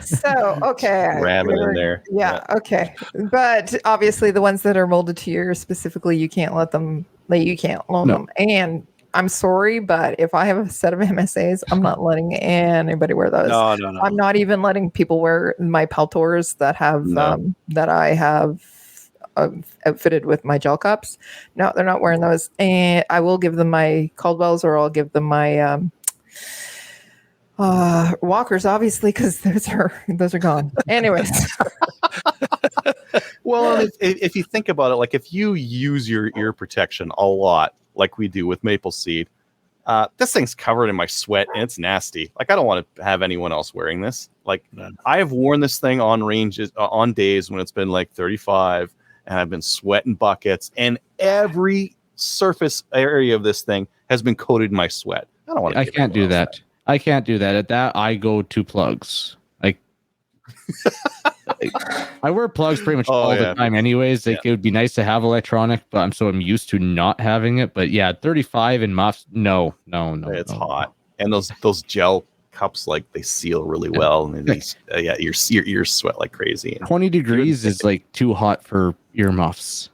So, okay. Ram it in there. Yeah, okay. But obviously the ones that are molded to your ear specifically, you can't let them, you can't loan them. And I'm sorry, but if I have a set of MSAs, I'm not letting anybody wear those. No. I'm not even letting people wear my Peltors that have, that I have outfitted with my gel cups. No, they're not wearing those. And I will give them my Caldwells, or I'll give them my Walkers, obviously, because those are gone. Anyways. Well, if you think about it, like if you use your ear protection a lot, like we do with Maple Seed, this thing's covered in my sweat and it's nasty. Like, I don't want to have anyone else wearing this. Like, I have worn this thing on ranges on days when it's been like 35. And I've been sweating buckets, and every surface area of this thing has been coated in my sweat. I don't want to. I can't do that. I can't do that. At that, I go to plugs. Like, I wear plugs pretty much all the time, anyways. Like, it would be nice to have electronic, but I'm used to not having it. But yeah, 35 and muffs. No. It's hot, and those gel cups, like, they seal really well, and your ears sweat like crazy. And 20 degrees is like too hot for earmuffs.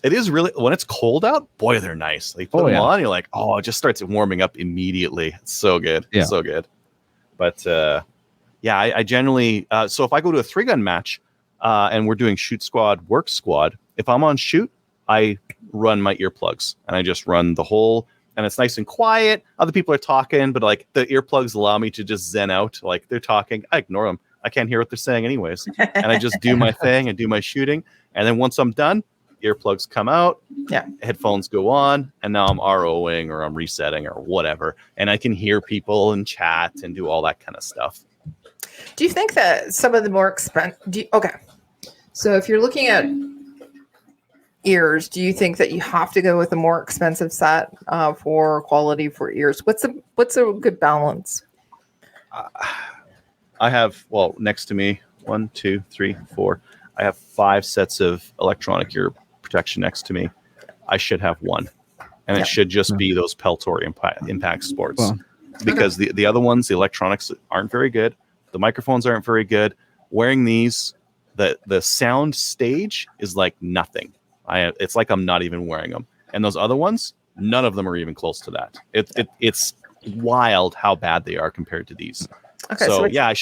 It is really, when it's cold out, boy, they're nice. Like, put them on, you're like, it just starts warming up immediately. It's so good. Yeah. So good. But I generally, so if I go to a 3-gun match and we're doing shoot squad, work squad, if I'm on shoot, I run my earplugs, and I just run the whole. And it's nice and quiet. Other people are talking, but like the earplugs allow me to just zen out. Like, they're talking, I ignore them. I can't hear what they're saying anyways. And I just do my thing and do my shooting. And then once I'm done, earplugs come out, headphones go on, and now I'm ROing or I'm resetting or whatever. And I can hear people and chat and do all that kind of stuff. Do you think that some of the more expensive... Okay. So if you're looking at ears, do you think that you have to go with a more expensive set for quality for ears? What's a good balance? I have, next to me, 1, 2, 3, 4. I have 5 sets of electronic ear protection next to me. I should have 1, and it should just be those Peltor Impact Sports, because the other ones, the electronics aren't very good. The microphones aren't very good. Wearing these, the sound stage is like nothing. It's like I'm not even wearing them. And those other ones, none of them are even close to that. It's wild how bad they are compared to these. Okay, So it's- yeah,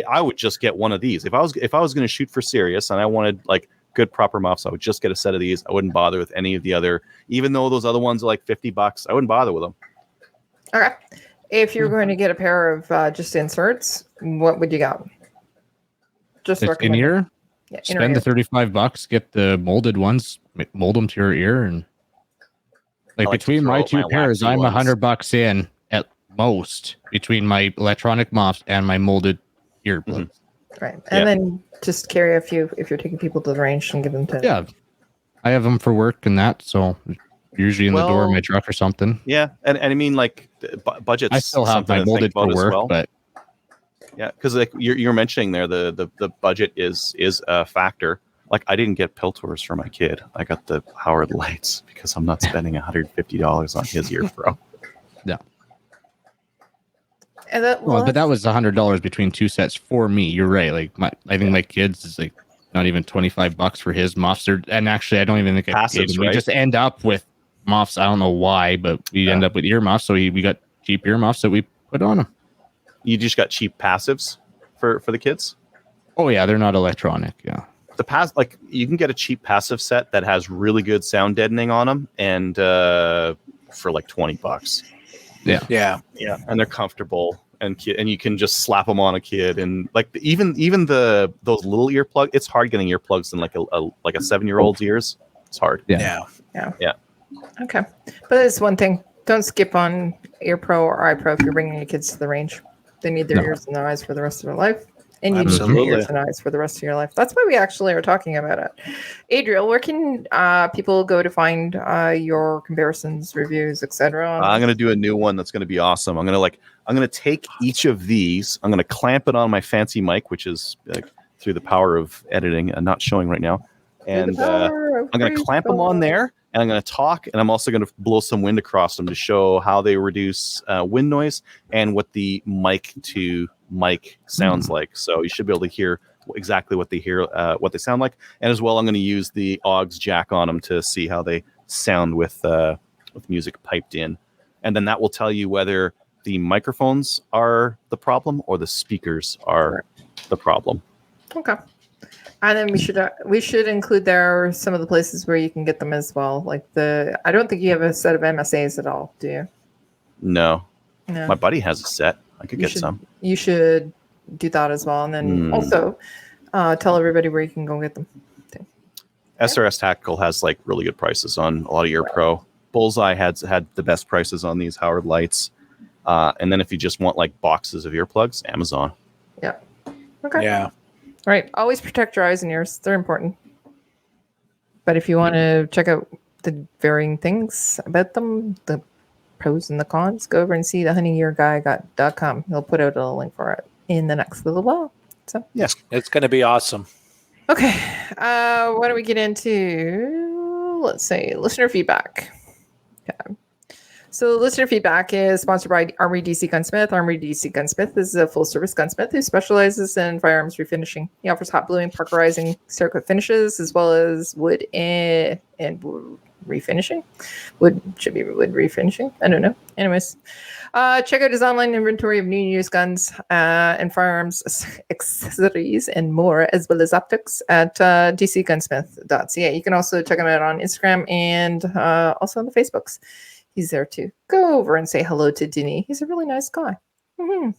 I would just get one of these. If I was going to shoot for serious and I wanted like good proper muffs, I would just get a set of these. I wouldn't bother with any of the other, even though those other ones are like $50. I wouldn't bother with them. Okay. If you're going to get a pair of just inserts, what would you got? Just In recommend. ear, Yeah, inner spend the ear. $35, get the molded ones, mold them to your ear, and like I like to between throw my out two my pairs, waxy I'm ones. $100 in at most between my electronic muffs and my molded earplugs. Right. And Yeah. then just carry a few if you're taking people to the range and give them to. Yeah, I have them for work and that, so usually in the door of my Well, truck or something. Yeah, and I mean like budget's I still have something my to think molded about for as work, well. but Yeah, because like you're mentioning there, the budget is a factor. Like I didn't get Piltours for my kid. I got the Howard Lights because I'm not spending $150 on his ear pro. yeah. And that, Well, but that was $100 between two sets for me. You're right. Like I think my kids is like not even $25 for his muffs. And actually, I don't even think I paid Passives, him. We right? just end up with muffs. I don't know why, but we end up with ear muffs. So we got cheap ear muffs that we put on them. You just got cheap passives for the kids. Oh yeah, they're not electronic. Yeah. The like you can get a cheap passive set that has really good sound deadening on them, and for like $20. Yeah. And they're comfortable, and you can just slap them on a kid, and like even those little earplugs. It's hard getting earplugs in like a 7-year-old's ears. It's hard. Yeah. okay. But it's one thing. Don't skip on Ear Pro or Eye Pro if you're bringing your kids to the range. They need their ears and their eyes for the rest of their life. And you need your Absolutely. ears and eyes for the rest of your life. That's why we actually are talking about it. Adriel, where can people go to find your comparisons, reviews, etc.? I'm gonna do a new one that's gonna be awesome. I'm gonna take each of these. I'm gonna clamp it on my fancy mic, which is through the power of editing and not showing right now. And I'm gonna clamp them on there, and I'm gonna talk, and I'm also gonna blow some wind across them to show how they reduce wind noise and what the mic to mic sounds like. So you should be able to hear exactly what they sound like. And as well, I'm going to use the aux jack on them to see how they sound with music piped in. And then that will tell you whether the microphones are the problem or the speakers are the problem. Okay. And then we should include there some of the places where you can get them as well. Like I don't think you have a set of MSAs at all, do you? No. No. My buddy has a set. I could get some. You should do that as well. And then also tell everybody where you can go get them. SRS Tactical has like really good prices on a lot of Ear Pro. Bullseye had the best prices on these Howard Lights. And then if you just want like boxes of earplugs, Amazon. Yeah. Okay. Yeah. All right. Always protect your eyes and ears. They're important. But if you want to check out the varying things about them, the pros and the cons, go over and see the honeyyearguy.com. He'll put out a link for it in the next little while. So Yes, it's going to be awesome. okay. Why don't we get into, let's say, listener feedback. Okay. So listener feedback is sponsored by Armory DC Gunsmith. Armory DC Gunsmith is a full-service gunsmith who specializes in firearms refinishing. He offers hot bluing, parkerizing, Cerakote finishes, as well as wood and refinishing. Should be wood refinishing. I don't know. Anyways, check out his online inventory of new and used guns and firearms accessories and more, as well as optics at dcgunsmith.ca. You can also check him out on Instagram and also on the Facebooks. He's there too. Go over and say hello to Denny. He's a really nice guy. Mm-hmm.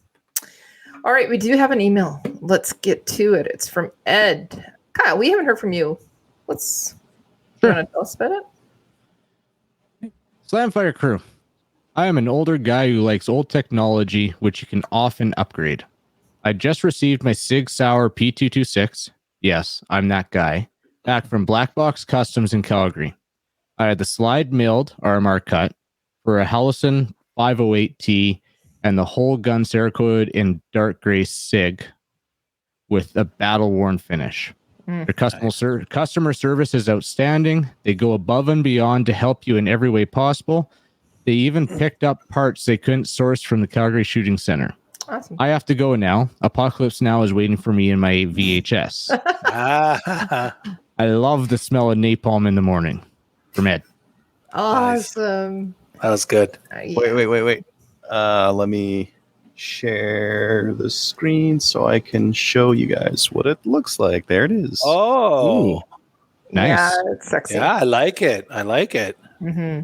All right, we do have an email. Let's get to it. It's from Ed. Kyle, we haven't heard from you. You want to tell us about it? Slamfire crew. I am an older guy who likes old technology, which you can often upgrade. I just received my Sig Sauer P226. Yes, I'm that guy. Back from Black Box Customs in Calgary. I had the slide milled RMR cut for a Hellison 508T and the whole gun Cerakote in dark gray Sig with a battle-worn finish. Their customer service is outstanding. They go above and beyond to help you in every way possible. They even picked up parts they couldn't source from the Calgary Shooting Center. Awesome. I have to go now. Apocalypse Now is waiting for me in my VHS. I love the smell of napalm in the morning. From Ed. Awesome. That was good. Wait. Let me share the screen so I can show you guys what it looks like. There it is. Oh, Ooh, nice. Yeah, it's sexy. yeah, I like it. Mm-hmm.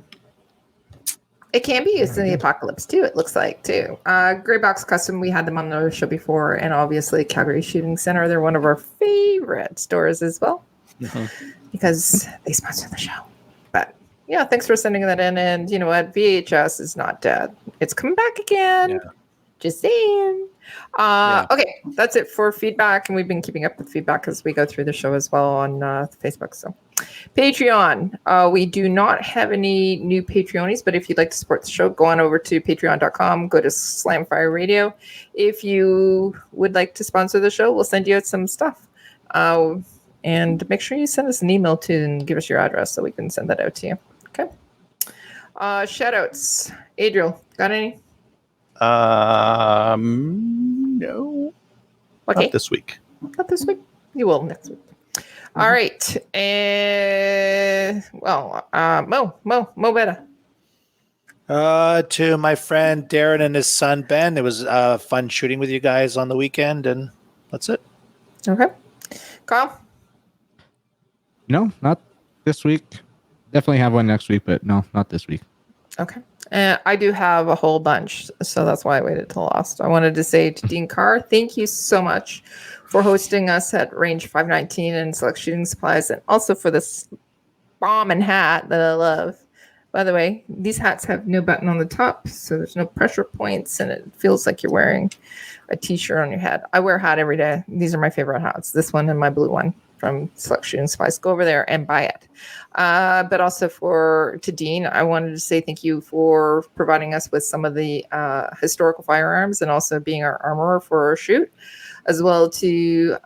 It can be used in the apocalypse too. It looks like too. Grey Box Custom. We had them on the show before, and obviously Calgary Shooting Center. They're one of our favorite stores as well because they sponsor the show. But yeah, thanks for sending that in. And you know what? VHS is not dead. It's coming back again. Yeah. Just saying. Okay, that's it for feedback. And we've been keeping up with feedback as we go through the show as well on Facebook. So Patreon. We do not have any new Patreonies, but if you'd like to support the show, go on over to patreon.com, go to Slamfire Radio. If you would like to sponsor the show, we'll send you out some stuff. And make sure you send us an email too and give us your address so we can send that out to you. Okay. Shout outs. Adriel, got any? No. Okay. Not this week. Not this week. You will next week. All right. Mo Beta. To my friend Darren and his son Ben, it was fun shooting with you guys on the weekend, and that's it. Okay. Kyle? No, not this week. Definitely have one next week, but no, not this week. Okay. I do have a whole bunch, so that's why I waited till last. I wanted to say to Dean Carr, thank you so much for hosting us at Range 519 and Select Shooting Supplies, and also for this bomb and hat that I love. By the way, these hats have no button on the top, so there's no pressure points, and it feels like you're wearing a t-shirt on your head. I wear a hat every day. These are my favorite hats, this one and my blue one from Select Shooting Supplies. Go over there and buy it. But also to Dean, I wanted to say thank you for providing us with some of the historical firearms and also being our armorer for our shoot, as well to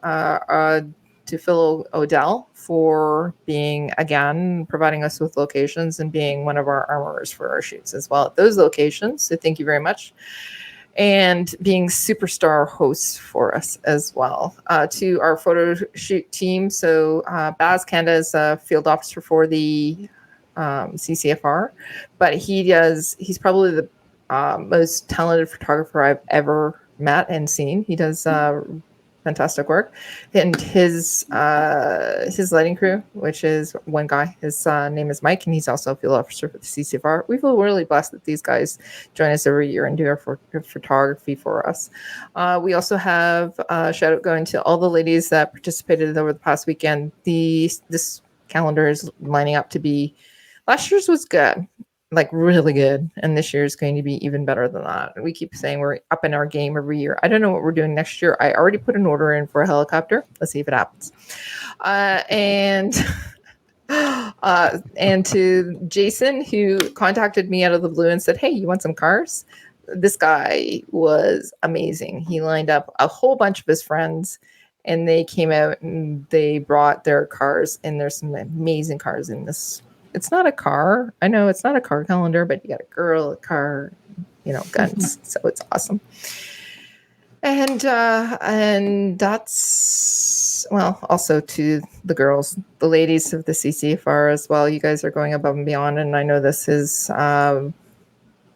Phil Odell for providing us with locations and being one of our armorers for our shoots as well at those locations. So thank you very much. And being superstar hosts for us as well. To our photo shoot team. So Baz Kanda is a field officer for the CCFR, but he's probably the most talented photographer I've ever met and seen. He does fantastic work. And his lighting crew, which is one guy, his name is Mike, and he's also a field officer for the CCFR. We feel really blessed that these guys join us every year and do our photography for us. We also have a shout out going to all the ladies that participated over the past weekend. This calendar is lining up to be, last year's was good, like really good, and this year is going to be even better than that. We keep saying we're up in our game every year. I don't know what we're doing next year. I already put an order in for a helicopter. Let's see if it happens. And to Jason, who contacted me out of the blue and said, hey, you want some cars? This guy was amazing. He lined up a whole bunch of his friends, and they came out and they brought their cars, and there's some amazing cars in this. It's not a car. I know it's not a car calendar, but you got a girl, a car, guns. So it's awesome. And that's, well, also to the girls, the ladies of the CCFR as well. You guys are going above and beyond. And I know this is,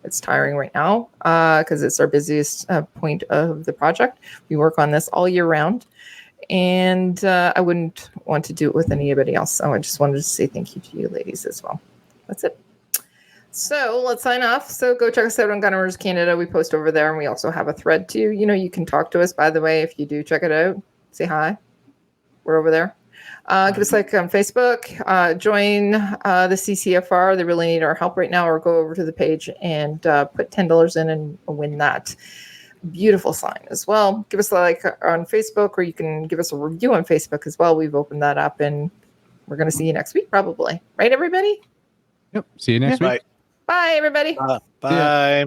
it's tiring right now because it's our busiest point of the project. We work on this all year round. And I wouldn't want to do it with anybody else. So I just wanted to say thank you to you ladies as well. That's it. So let's sign off. So go check us out on Gun Owners Canada. We post over there, and we also have a thread too. You can talk to us, by the way, if you do check it out. Say hi. We're over there. Give us a like on Facebook. Join the CCFR. They really need our help right now. Or go over to the page and put $10 in and win that beautiful sign as well. Give us a like on Facebook, or you can give us a review on Facebook as well. We've opened that up, and we're going to see you next week probably. Right, everybody? Yep. See you next week. Bye. Bye, everybody. Bye.